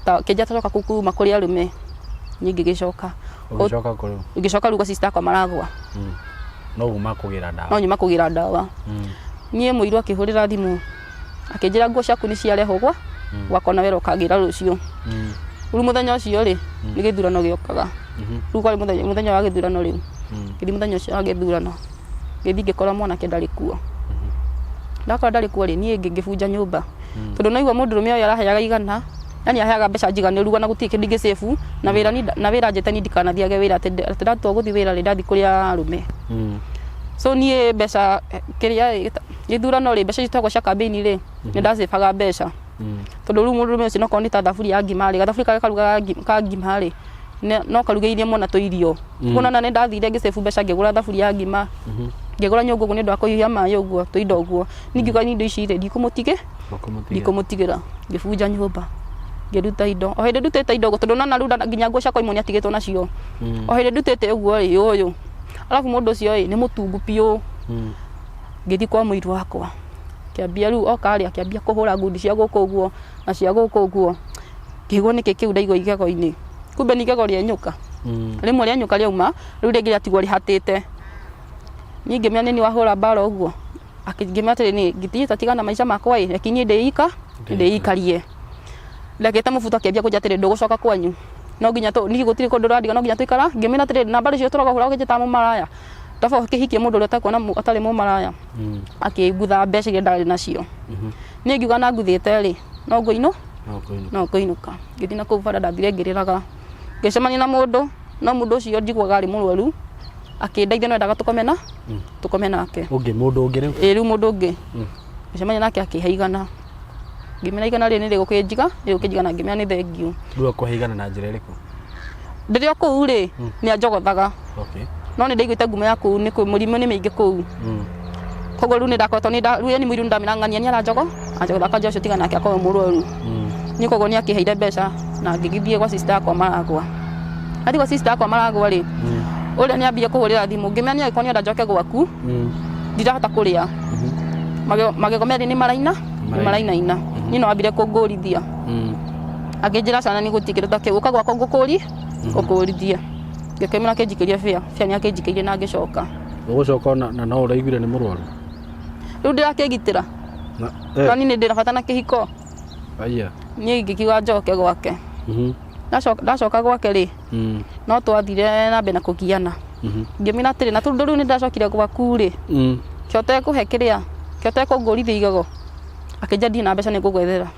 Speaker 1: kĩnja tacoka kuma kũrĩ arũme niĩ ngĩgĩcoka rĩu kwa sister yakwa Maragwa
Speaker 2: no nyuma
Speaker 1: kũgĩra ndawa niĩ mũirũ akĩhũrĩra thimũ akĩnjĩra nguo ciaku nĩ ciarehwo gwakwa na wĩra ũkagĩra rũciũ rĩu mũthenya ũcio rĩ nĩ gĩthurano gĩokaga rĩu kwarĩ mũthenya wa gĩthurano rĩu ngĩthiĩ mũthenya ũcio wa gĩthurano ngĩthiĩ ngĩkora mwanake ndarĩ kuo ndakora ndarĩ kuo rĩ niĩ ngĩbunja nyũmba tondũ naigua mũndũrũme ũyũ araheaga igana yani aheaga mbeca njiganĩru na gũtirĩ kĩndũ ingĩ na wĩra njĩte ni ndikanathiage wĩra atĩ ndatua gũthiĩ wĩra rĩ ndathi kũrĩ arũme so niĩ mbeca kĩrĩa gĩthurano rĩ mbeca citagwo cia kambĩini rĩ nĩ ndacibaga mbeca tondũ rĩu mũndũrũme ũcio nokorwo nĩ ta thaburi ya ngima rĩ gathaburi karĩa karugaga ka ngima rĩ no karugĩirie mwana tũirio kuona nĩ ndathire ngĩcibu mbeca ngĩgũra thaburi ya ngima ngĩgũra nyũngũ ũguo nĩ ũndũ wa kũhiũhia maĩ ũguo tũindo ũguo ningĩ indo ici rĩ ndikũmũtigĩra ngĩbunja nyũmba ngĩruta indo o hĩndĩ ndutĩte indo ũguo tondũ nona rĩu nginya nguo ciakwa imwe nĩ atigĩtwo nacio o hĩndĩ ndutĩte ũguo rĩ ũyũ alafu mũndũ ũcio rĩ nĩ mũtungu biũ ngĩthiĩ kwa mũirũ wakwa kĩambia rĩu oka rĩ akĩambia kũhũra ngundi cia gũkũ ũguo na cia gũkũ ũguo ngĩigua nĩkĩ kĩu ndaigua igego-inĩ kumbe nĩ igego rĩa nyoka rĩmwe rĩa nyoka rĩauma rĩu rĩngĩ rĩatigwo rĩhatĩte niĩ ngĩmenya nĩ wahũra mbara ũguo akĩngĩmenya atĩrĩ nĩ ngĩthiĩ tatigana maica makwa ĩ lakini ndĩikarie ndagĩte mũbuto akĩambia kũnjĩra atĩrĩ ndũgũcoka kwanyu no nginya niĩ gũtirĩ kũndũ ũrandiga no nginya tũikara ngĩmenya atĩrĩ na mbara icio tũroga hũra ũgĩnjĩta mũmaraya taba ũkĩhikie mũndũ ũrĩa ũtakuona atarĩ mũmaraya akĩngutha mbeca iria ndarĩ nacio niĩ ngiuga na nguthĩte rĩ no ngũinũka ngĩthiĩ na kũu bara ndathire ngĩrĩraga ngĩcemania na mũndũ no mũndũ ũcio njiguaga arĩ mũrwaru akĩndeithia no endaga tukome nake
Speaker 2: mũndũ ũngĩ
Speaker 1: rĩu mũndũ ũngĩ ngĩcemania nake akĩhe igana ngimena igana ri ni rigukinjiga na ngimena ni thengiu
Speaker 2: ndu akuheigana na njira iriku
Speaker 1: ndirio kuu ri ni ajogothaga no ni ndaiguite ngumo ya kuu ni murimu ni mingi kuu koguo riu ni ndakoretwo riu ni mwiru ndamirang'ania ni aranjogo ajogotha kanja ucio tiga nake akorwo murwaru ni koguo ni akiheire mbeca na ngigithie gwa sister yakwa Maragwa athi gwa sister yakwa Maragwa ri uria ni ambire kuhurira thimu ngimenya ni agikwo ni njoke gwaku ndirahota kuria magego meri ni maraina ni no ambire kungurithia akinjira cana ni gutikirita kiuka gwako ngukuri ukurithia ngikemera kinjikirie fia ni akinjikirie na ngicoka
Speaker 2: ugucoka na no uraiguire ni murwaru
Speaker 1: riu ndirakigitira na ni ndirabata na kihiko
Speaker 2: aya
Speaker 1: ni ngikiuga njoke gwake ndacoka gwake ri no twathire na mbere na kugiana ngimina atiri na tundu riu ni ndacokire gwaku ri kiote kuhe kiria kiote kungurithia igego akinjadi na mbeca ni ngugwethera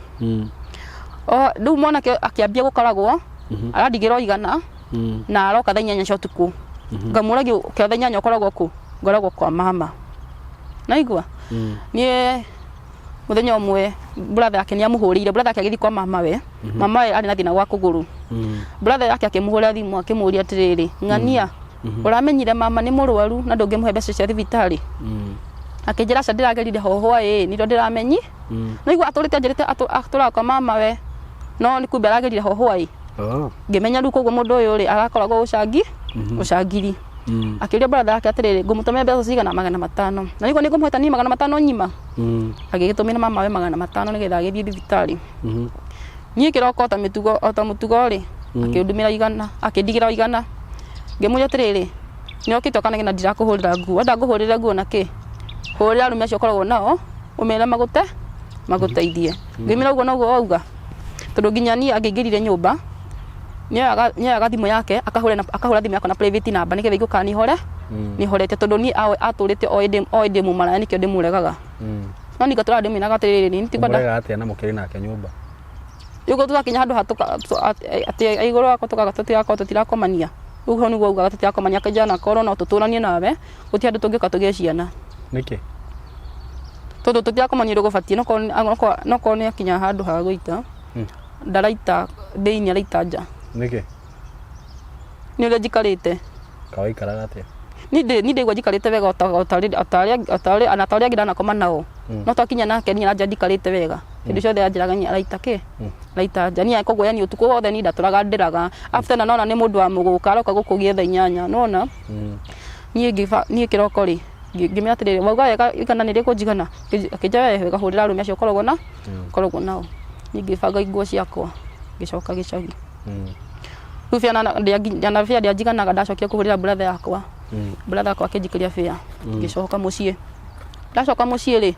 Speaker 1: riu mwana akiambia gukoragwo arandigirwo igana na aroka thaa 8 cia utuku ngamura kio thaa 8 ukoragwo ku ngoragwo kwa mama naigua nie muthenya umwe brother yake ni amuhurire brother yake agithi kwa mama we mama we ari na thina gwa kuguru brother yake akimuhurira thimu akimuria atiriri ng'ania uramenyire mama ni murwaru na ndungimuhe mbeca cia thibitari akinjira ca ndiragerire hoho ni ndo ndiramenyi naigua aturite njirite atura kwa mama we no ni kumbe aragerire hoho ngimenya riu koguo mundu uyu ri arakoragwo ucangiri akiria brother yake atiriri ngumutumira mbeca cigana 500 na niguo ningumuheta ni 500 nyima agigitumira mama we 500 nigetha agithie thibitari nie kiroko ta mutugo ri akindumira igana akindigira igana ngimuria atiriri ni okite kana ngina ndirakuhurira nguo ndaguhurira nguo na ki hurira rume acio koragwo nao umera maguteithie ngimira uguo noguo auga tondu nginya ni angingirire nyumba ni aga thimu yake akahura thimu yake na private number nigetha igukani hore ni horete tondu ni aturite oide mu mara nikio ndimuregaga no ni gatura ndiminaga atiriri ni tikwenda
Speaker 2: murega atia na mukiri nake nyumba
Speaker 1: yugo tugakinya handu hatuka ati iguru akwa tukaga tutirako tutirakomania ugo ni guo tutirakomania kajana koro no tuturanie nawe guti handu tungika tugie ciana
Speaker 2: niki
Speaker 1: tondu tutirakomania rugubatie no ko ni akinya handu ha guita ndaraita thiini araita nja
Speaker 2: niki
Speaker 1: ni uria njikarite
Speaker 2: kawaikaraga atia
Speaker 1: ni ndigwa njikarite wega otari anatoria ngina nakoma nao no twakinya nake ni aranja ndikarite wega hindu ciothe anjiraga ni araita ki araita nja ni koguo yani utuku wothe ni ndaturaga ndiraga after na nona ni mundu wa muguka aroka gukugia thaa 8 nona ni kiroko ri ngimenya atiriri wauga wega igana ni rikunjigana akinja wega hurira rume acio koragwo nao ni ngibanga nguo ciakwa ngicoka gicagi riu fia na fia ndianjiganaga ndacokire kuhurira brother yakwa akinjikiria fia ngicoka mucii ndacoka mucii ri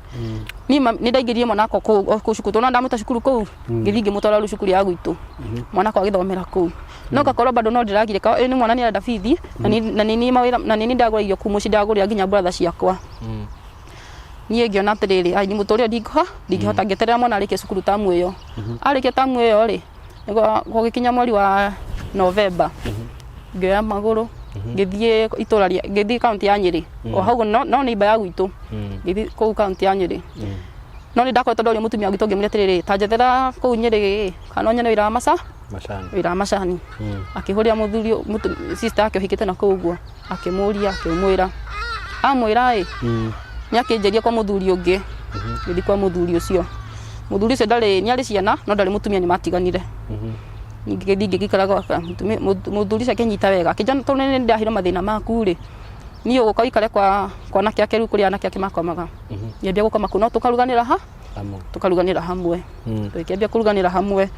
Speaker 1: ni ndaingirie mwana akwa ku cukuru na ndamuta cukuru kuu ngithi ngimutwara ru cukuru ya gwitu mwana akwa agithomera kuu no gakorwo bado no ndiragire ka ni mwana ni arenda bithi na nini mawira na nini ndagura irio ku mucii ndagura nginya brother ciakwa nie ngiona atiriri ai ni mutoria ndingihota ngeterera mwana arike cukuru tamu iyo arike tamu iyo ri gugikinya mweri wa November ngioya maguru ngithie itura ngithie county ya Nyeri o hau no ni baya gwitu ngithie ku county ya Nyeri no ni ndakoretwo ndoria mutumia gwitu ngimuria atiriri ta njethera ku Nyeri kana nyene wira macani akihuria muthuri sister yake hikite na kuguo akimuria akimwira amwira ni akinjeria kwa muthuri ungi ngithi kwa muthuri ucio muthuri ucio ndari ni ari ciana no ndari mutumia ni matiganire ngithi ngikara gwaka muthuri ucio akinyita wega kijana tonene ndahiro mathina maku ri ni uguka ikare kwa nake ake riu kuri anake ake makomaga yambia gukoma kuno tukaruganira hamwe tukiambia kuruganira hamwe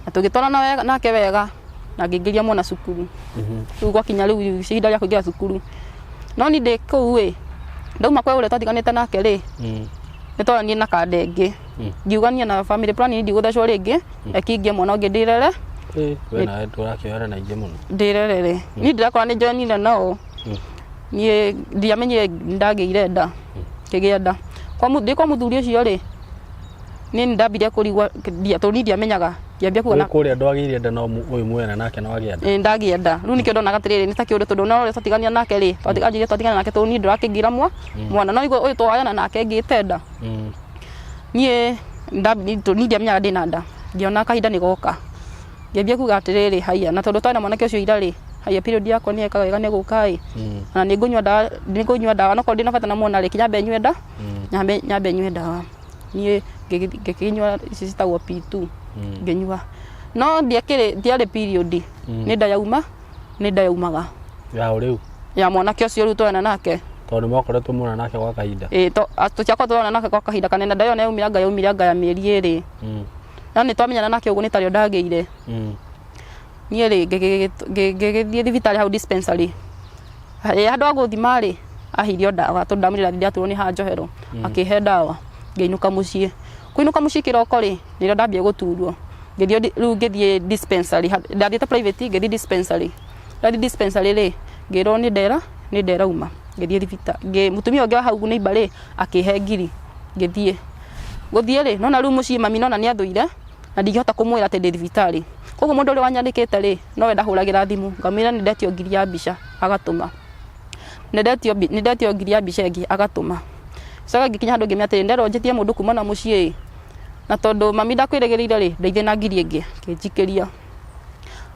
Speaker 1: na tugitwarana wega nake wega na ngingiria mwana cukuru riu gwakinya riu ihinda ria kuingira cukuru no ni ndiku ndauma kwa ule twatiganite nake ri nitwaranie na kande ingi ngiugania na family plan ni ndiguthecwo ringi ekingie mwana ungi ndirere
Speaker 2: wena turakioera na ingi muno
Speaker 1: ndirere ni ndirakora ni joinine nao ni ndiamenye ndagiire nda kigia nda kwa muthuri ucio ri ni ndambire kurigwa tonidi ndiamenyaga ngiambia kuona
Speaker 2: kuria ndwagiire nda no uyu mwena nake no agia nda
Speaker 1: ndagia nda riu nikio ndona gatiriri ni takio tondu no uri twatigania nake ri twatigania nake tonidi ndirakingira mwana no igwe uyu twayana nake ngite nda nie nidia menya ndina nda ngiona kahinda ni goka ngiambia kuga atiriri haya na tondu twana mwanake ucio ira ri haya period yakwa ni ekaga wega ni guka na ni ngunywa dawa no ko ndina bata na mwana ri kinyambe nywe nda nyambe nywe dawa nie ngikinywa ici citagwo P2 nginywa no ndiarĩ period nĩ nda yaumaga
Speaker 2: ya ũrĩu
Speaker 1: ya mwanake ũcio rĩu twana nake
Speaker 2: tondũ mwakoretwo muona nake gwa kahinda
Speaker 1: tũtiakorwo twana nake gwa kahinda kanene nda ĩyo nĩ yaumire ya mĩeri ĩrĩ no nĩ twamenyana nake ũguo nĩ tarĩo ndagĩire niĩ rĩ ngĩgĩthiĩ thibitarĩ hau dispensary handũ ha gũthima rĩ ahirio ndawa tondũ ndamwĩrĩra ndiaturwo nĩ ha njohero akĩhe ndawa ngĩinũka mũciĩ kũinũka mũciĩ kĩroko rĩ nĩrĩo ndambia gũturwo ngĩthiĩ dispensary ndathiĩte private ngĩthiĩ dispensary ndathi dispensary rĩ ngĩrwo nĩ ndera uma ngĩthiĩ thibitarĩ mũtumia ũngĩ wa hau neighbor rĩ akĩhe ngiri ngĩthiĩ rĩ nona rĩu mũciĩ mami nona nĩ athũire na ndingĩhota kũmwĩra atĩ ndĩ thibitarĩ koguo mũndũ ũrĩa wanyandĩkĩte rĩ nowe ndahũragĩra thimũ ngamwĩra nĩ ndetio ngiri ya mbica agatũma nĩ ndetio ngiri ya mbica ĩngĩ agatũma coka ngĩkinya handũ ngĩmenya atĩ nderwo njĩtie mũndũ kuma na mũciĩ na tondũ mami ndakwĩrĩgĩrĩire rĩ ndeithie na ngiri ĩngĩ ngĩnjikĩria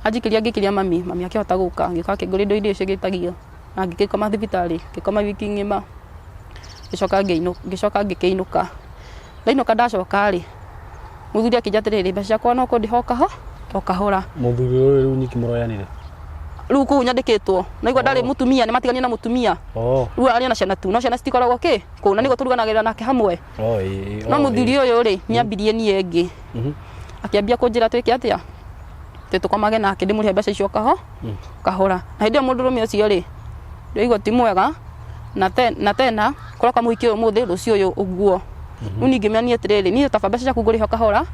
Speaker 1: ngĩkĩria mami akĩhota gũka ngĩũka akĩngũria indo iria cigĩtagio na ngĩkoma thibitarĩ ngĩkoma wiki ng'ima ngĩcoka ngĩkĩinũka ndainũka ndacoka rĩ mũthuri akĩnjĩra atĩrĩrĩ mbeca ciakwa no kũndĩha o kahora
Speaker 2: mũthuri ũyũ rĩu nyiki mũroyanire
Speaker 1: rĩu kũu nyandĩkĩtwo naigua ndarĩ mũtumia nĩ matiganie na mũtumia rĩu arĩ na ciana tu no ciana citikoragwo kũu na nĩguo tũruganagĩrĩra nake hamwe no mũthuri ũyũ rĩ nĩambirie niĩ ĩngĩ akĩambia kũnjĩra twĩke atĩa tũkomage nake ndĩmũrĩhe mbeca icio kahora na hĩndĩ ĩyo mũndũrũme ũcio rĩ ndĩraigua ti mwega na tena kũroka mũhiki ũyũ mũthĩ rũciũ ũyũ ũguo rĩu ningĩ ngĩmenya atĩrĩrĩ niĩ taba mbeca ciaku ngũrĩha kahora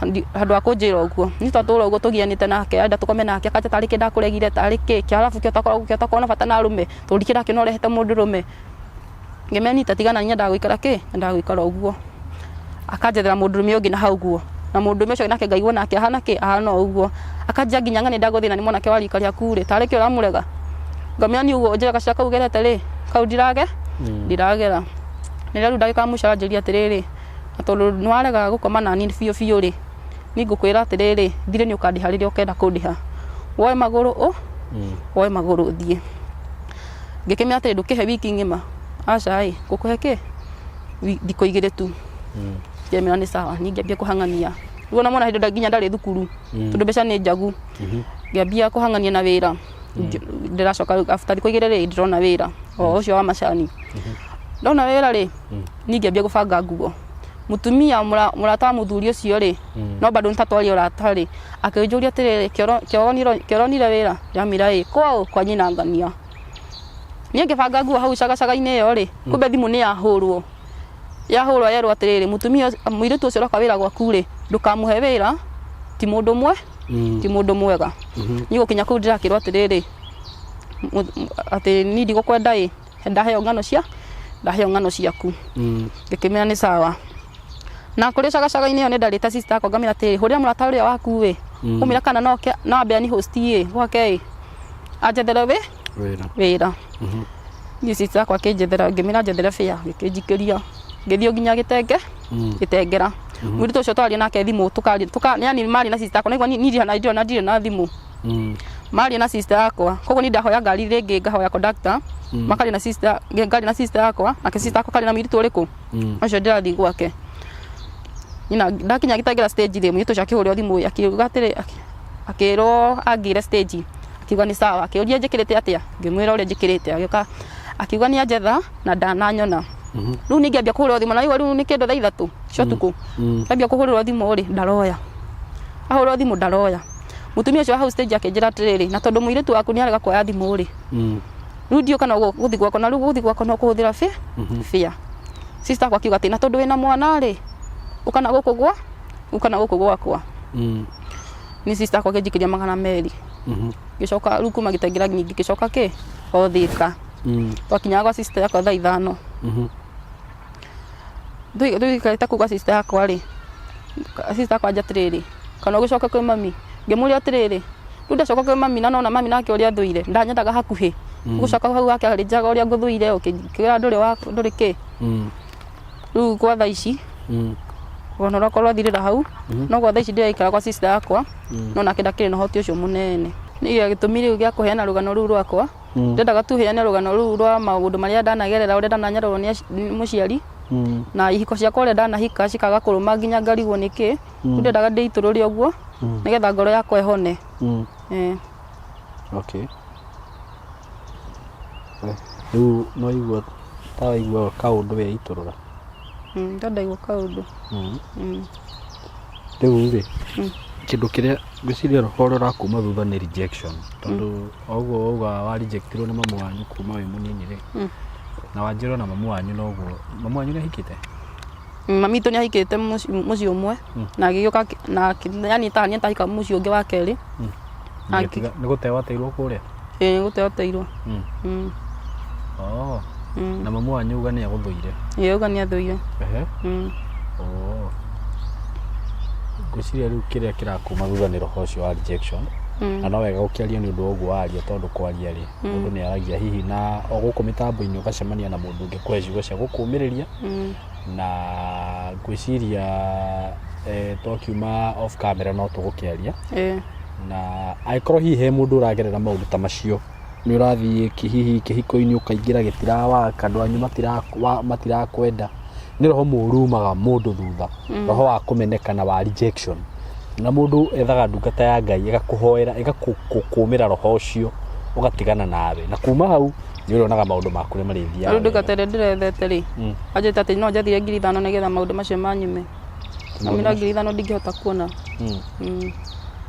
Speaker 1: handũ ha kũnjĩra ũguo niĩ twatũũra ũguo tũgianĩte nake enda tũkome nake akanja tarĩ kĩ ndakũregire tarĩ kĩ arabu kĩ ũtakorwo na bata na arũme tondũ ndikĩ ndakĩona ũrehete mũndũrũme ngĩmenya niĩ tatigana niĩ ndagũikara ũguo akanjethera mũndũrũme ũngĩ na hau guo na mũndũrũme ũcio nake ngaigua nake ahana ũguo akanjia nginya ng'ani ndagũthiĩ na nĩ mwanake wa rika rĩaku rĩ tarĩ kĩ ũramũrega ngamenya niĩ ũguo njĩra gaciara kau gerete rĩ kau ndiragera nĩrĩo rĩu ndagĩka mũico aranjĩria atĩrĩrĩ na tondũ nĩwarega gũkoma na niĩ biũ rĩ niĩ ngũkwĩra atĩrĩrĩ thirĩ nĩ ũkandĩha rĩrĩa ũkenda kũndĩha woe magũrũ ũthiĩ ngĩkĩmenya atĩrĩ ndũkĩhe wiki ng'ima aca ngũkũhe thikũ igĩrĩ tu ngĩmenya nĩ sawa niĩ ngĩambia kũhang'ania rĩu ona mwana hĩndĩ nginya ndarĩ thukuru tondũ mbeca nĩ njagu ngĩambia kũhang'ania na wĩra ndĩracoka after thikũ igĩrĩ rĩ ndĩrona wĩra o ũcio wa macani ndona wĩra rĩ niĩ ngĩambia gũbanga nguo mũtumia mũrata wa mũthuri ũcio rĩ no bado nĩtatwaria ũrata rĩ akĩnjũria atĩrĩrĩ kĩoronire wĩra ndamĩra kwao kwa nyina ngania niĩ ngĩbanga nguo hau cagacaga-inĩ ĩyo rĩ kumbe thimũ nĩ yahũrwo yerwo atĩrĩrĩ mũtumia mũirĩtu ũcio ũroka wĩra gwaku rĩ ndũkamũhe wĩra ti mũndũ mwega niĩ gũkinya kũu ndĩrakĩrwo atĩrĩrĩ atĩ niĩ ndigũkwenda ndaheo ng'ano ciaku ngĩkĩmenya nĩ sawa na kũrĩ cagacaga-inĩ ĩyo nĩ ndarĩte sister yakwa ngamĩra atĩrĩ hũrĩra mũrata ũrĩa waku ũmĩra kana no ambia ni host gwake anjethere wĩra niĩ sister yakwa akĩnjethera ngĩmĩra njethere fare ngĩkĩnjikĩria ngĩthiĩ nginya gĩtengera mũirĩtu ũcio twaria nake thimũ yani marĩ na sister yakwa naigua niĩ ndirĩ na thimũ marĩ na sister yakwa koguo niĩ ndahoya ngari rĩngĩ ngahoya conductor makarĩ na sister ngari na sister yakwa nake sister yakwa karĩ na mũirĩtu ũrĩkũ ũcio ndĩrathiĩ gwake nyina ndakinya gĩtengera stage rĩ mũirĩtu ũcio akĩhũrĩrwo thimũ akiuga atĩrĩ akĩrwo angĩre stage akiuga nĩ sawa akĩũria njĩkĩrĩte atĩa ngĩmwĩra ũrĩa njĩkĩrĩte agĩũka akiuga nĩ anjetha na ndananyona rĩu nĩ ngĩambia kũhũrĩrwo thimũ na rĩu nĩ kĩndũ thaa 3 cia ũtukũ ngĩambia kũhũrĩrwo thimũ rĩ ndaroya ahũrĩrwo thimũ ndaroya mũtumia ũcio wa hau stage akĩnjĩra atĩrĩrĩ na tondũ mũirĩtu waku nĩ arega kuoya thimũ rĩ rĩu ndiũ kana gũthiĩ gwakwa na rĩu gũthiĩ gwakwa no kũhũthĩra fare sister yakwa akiuga atĩ na tondũ wĩna mwana rĩ ũkana gũkũ gwakwa ni sister yakwa akĩnjikĩria 200 ngĩcoka rĩu kuma gĩtengera nyingĩ ngĩcoka o Thika twakinyaga gwa sister yakwa thaa 5 ndũikarĩte kũu gwa sister yakwa rĩ sister yakwa anjĩra atĩrĩrĩ kana ũgĩcoka kwĩ mami ngĩmũria atĩrĩrĩ rĩu ndacoka kwĩ mami na nona mami nake ũrĩa thũire ndanyendaga hakuhĩ gũcoka hau gake arĩnjaga ũrĩa ngũthũire ũkĩra ndũrĩ kĩ rĩu kwa thaa ici Rũgano rwakwa rwathirĩra hau no gwa thaa ici ndĩraikara kwa sister yakwa no nake ndakĩrĩ na ũhoti ũcio mũnene nĩ gĩtũmi rĩu gĩa kũheana rũgano rũu rwakwa ndendaga tu heane rũgano rũu rwa maũndũ marĩa ndanagerera ũrĩa ndananyararwo nĩ mũciari na ihiko ciakwa ũrĩa ndanahika cikaga kũrũma nginya ngarigwo nĩkĩ ndendaga ndĩitũrũre ũguo nĩgetha ngoro yakwa ĩhone.
Speaker 2: Okay. Rĩu no igua ta waigua kaũndũ we itũrũra
Speaker 1: ndaigua kaũndũ
Speaker 2: rĩu rĩ kĩndũ kĩrĩa ngwĩciria rũhoro rakuma thutha nĩ rejection tondũ oguo uga wa rejectirwo nĩ mamu wanyu kuma wĩ mũnini rĩ na wanjĩrwo na mamu wanyu noguo mamu wanyu nĩahikĩte
Speaker 1: mami witũ nĩahikĩte mũciĩ ũmwe na agĩgĩũka na yani tani atahika mũciĩ ũngĩ wa kerĩ
Speaker 2: nĩ gũteo ateirwo kũrĩa
Speaker 1: nĩ gũteo ateirwo
Speaker 2: na mamu wanyu uga nĩ agũthũire
Speaker 1: uga nĩ athũire
Speaker 2: ngwĩciria rĩu kĩrĩa kĩrakuma thutha nĩ roho ũcio wa rejection na no wega gũkĩaria nĩ ũndũ ũguo waria tondũ kwaria rĩ mũndũ nĩ aragia hihi na o gũkũ mĩtambo-inĩ ũgacemania na mũndũ ũngĩ kũhe ciugo cia gũkũmĩrĩria na ngwĩciria twakiuma off camera no tũgũkĩaria na angĩkorwo hihi he mũndũ ũragerera maũndũ ta macio nĩ ũrathiĩ hihi kĩhiko-inĩ ũkaingĩra gĩtirawaka andũ anyu matirakwenda nĩ roho mũru umaga mũndũ thutha roho wa kũmenekana wa rejection na mũndũ ethaga ndungata ya Ngai ĩgakũhoera ĩgakũkũmĩra roho ũcio ũgatigana nawe na kuma hau nĩ ũrĩonaga maũndũ maku nĩ marĩthiaga
Speaker 1: rĩu ndungata ĩrĩa ndĩrethete rĩ anjĩte atĩ no njathire 5,000 nĩgetha maũndũ macio manyume na mina 5,000 ndingĩhota kuona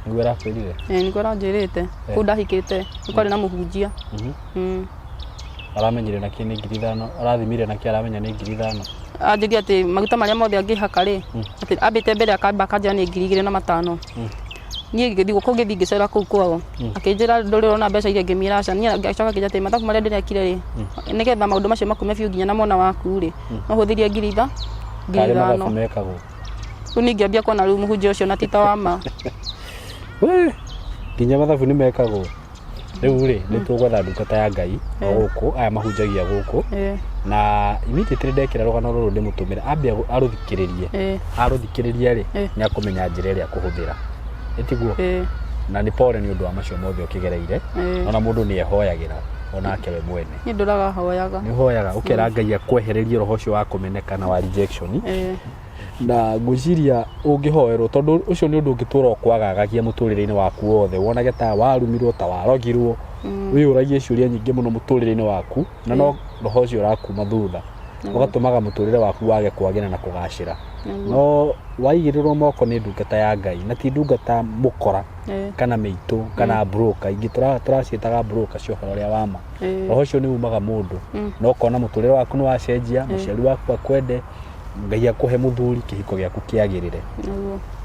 Speaker 2: nĩguo arakwĩrire
Speaker 1: nĩguo aranjĩrĩte kũu ndahikĩte nĩ kwarĩ na mũhunjia
Speaker 2: aramenyire na kĩ nĩ 5,000 arathimire na kĩ aramenya nĩ 5,000
Speaker 1: anjĩria atĩ maguta marĩa mothe angĩhaka rĩ atĩ ambĩte mbere akamba akanjĩra nĩ 2,500 niĩ ngĩthiĩ kũu ngĩthiĩ ngĩcera kũu kwao akĩnjĩra ndũrĩ ũrona mbeca iria ngĩmĩra aca niĩ ngacoka akĩnjĩra atĩ mathabu marĩa ndĩrekire rĩ nĩgetha maũndũ macio makume biũ nginya na mwana waku rĩ no hũthĩrie 5,000 rĩu nĩ ngĩambia kuona rĩu mũhunjia ũcio na tita wa ma
Speaker 2: nginya mathabu nĩ mekagwo rĩu rĩ nĩ tũgwetha ndungata ya Ngai gũkũ aya mahunjagia gũkũ na immediately ndekĩra rũgano rũrũ ndĩmũtũmĩre ambe arũthikĩrĩria rĩ nĩ akũmenya njĩra ĩrĩa kũhũthĩra ĩtiguo na nĩ pole nĩ ũndũ wa macio mothe ũkĩgereire ona mũndũ nĩ ehoyagĩra onake we mwene
Speaker 1: nĩ ndũraga hoyaga
Speaker 2: nĩ hoyaga ũkera Ngai akwehererie roho ũcio wa kũmenekana wa rejection na ngwĩciria ũngĩhoerwo tondũ ũcio nĩ ũndũ ũngĩtũra ũkwagagagia mũtũrĩre-inĩ waku wothe wonage ta warumirwo ta warogirwo wĩyũragie ciũria nyingĩ mũno mũtũrĩre-inĩ waku na no roho ũcio ũrakuma thutha ũgatũmaga mũtũrĩre waku wage kwagĩra na kũgacĩra no waigĩrĩrwo moko nĩ ndungata ya Ngai na ti ndungata mũkora kana mĩitũ kana broker ingĩ tũraciĩtaga broker cia ũhoro ũrĩa wa ma roho ũcio nĩ umaga mũndũ no ũkona mũtũrĩre waku nĩ wacenjia mũciari waku akwende Ngai akũhe mũthuri kĩhiko gĩaku kĩagĩrĩre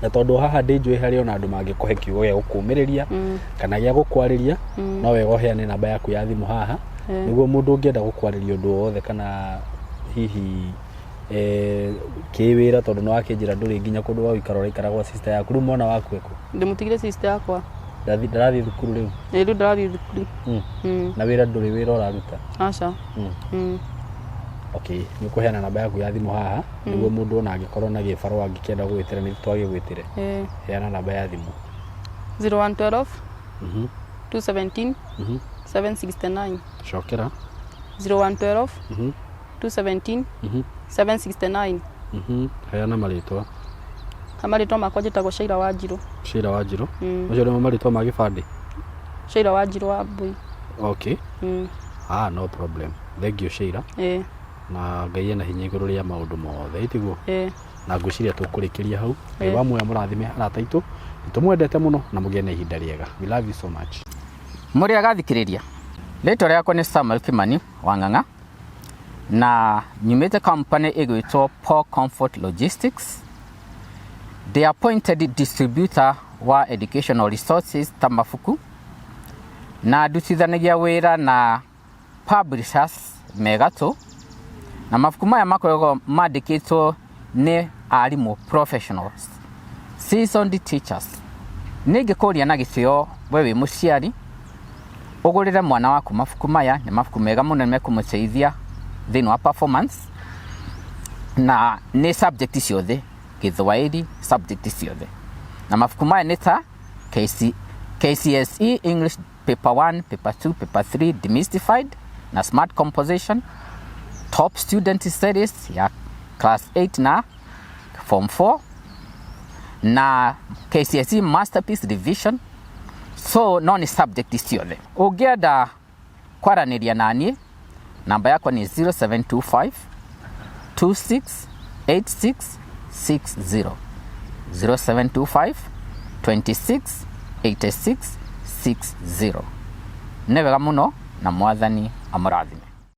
Speaker 2: na tondũ haha ndĩnjũĩ harĩ ona andũ mangĩkũhe kiugo gĩa gũkũmĩrĩria kana gĩa gũkwarĩria no wega ũheane namba yaku ya thimũ haha nĩguo mũndũ ũngĩenda gũkwarĩria ũndũ wothe kana hihi kĩwĩra tondũ nĩ wakĩnjĩra ndũrĩ nginya kũndũ wa ũikara ũraikara gwa sister yaku rĩu mwana waku eko
Speaker 1: ndĩmũtigire sister yakwa
Speaker 2: ndarathiĩ thukuru rĩu
Speaker 1: rĩu ndarathiĩ thukuru
Speaker 2: na wĩra ndũrĩ wĩra ũraruta
Speaker 1: aca
Speaker 2: okay nĩ ũkũheana namba yaku ya thimũ haha nĩguo mũndũ ona angĩkorwo na gĩbarũa angĩkĩenda gwĩtĩra nĩ twagĩgwĩtĩre heana namba ya thimũ
Speaker 1: 0112 217 769
Speaker 2: cokera
Speaker 1: 0112 217 769
Speaker 2: heana marĩtwa
Speaker 1: marĩtwa makwa njĩtagwo Shaira Wanjirũ ũcio nĩmo marĩtwa ma gĩbandĩ Shaira Wanjirũ wa Mbui
Speaker 2: okay no problem thank you Shaira na Ngai ena hinya igũrũ rĩa maũndũ mothe itiguo na ngwĩciria tũkũrĩkĩria hau wamwe mũrathime arata aitũ nĩtũmwendete mũno na mũgĩe na ihinda rĩega we love you so much
Speaker 3: mũrĩ agathikĩrĩria rĩtwa rĩakwa nĩ Samuel Kimani wa Ng'ang'a na nyumĩte company ĩgwĩtwo Paul Comfort Logistics the appointed distributor wa educational resources ta mabuku na ndutithanagia wĩra na publishers megatũ na mabuku maya makoragwo mandĩkĩtwo nĩ arimũ professionals seasoned teachers nĩngĩkũria na gĩtĩo we wĩ mũciari ũgũrĩre mwana waku mabuku maya nĩ mabuku mega mũno nĩmekũmũteithia thĩinĩ wa performance na nĩ subject ciothe Githwairi subject ciothe. Na mabuku maya nĩ ta KCSE English paper 1, paper 2, paper 3 demystified na smart composition, top student studies ya class 8 na form 4 na KCSE masterpiece revision. So no ni subject ciothe. Ũngĩenda kwaranĩria naniĩ, namba yakwa ni 0725 268660 0725 268660. Nĩ wega mũno na Mwathani amũrathime.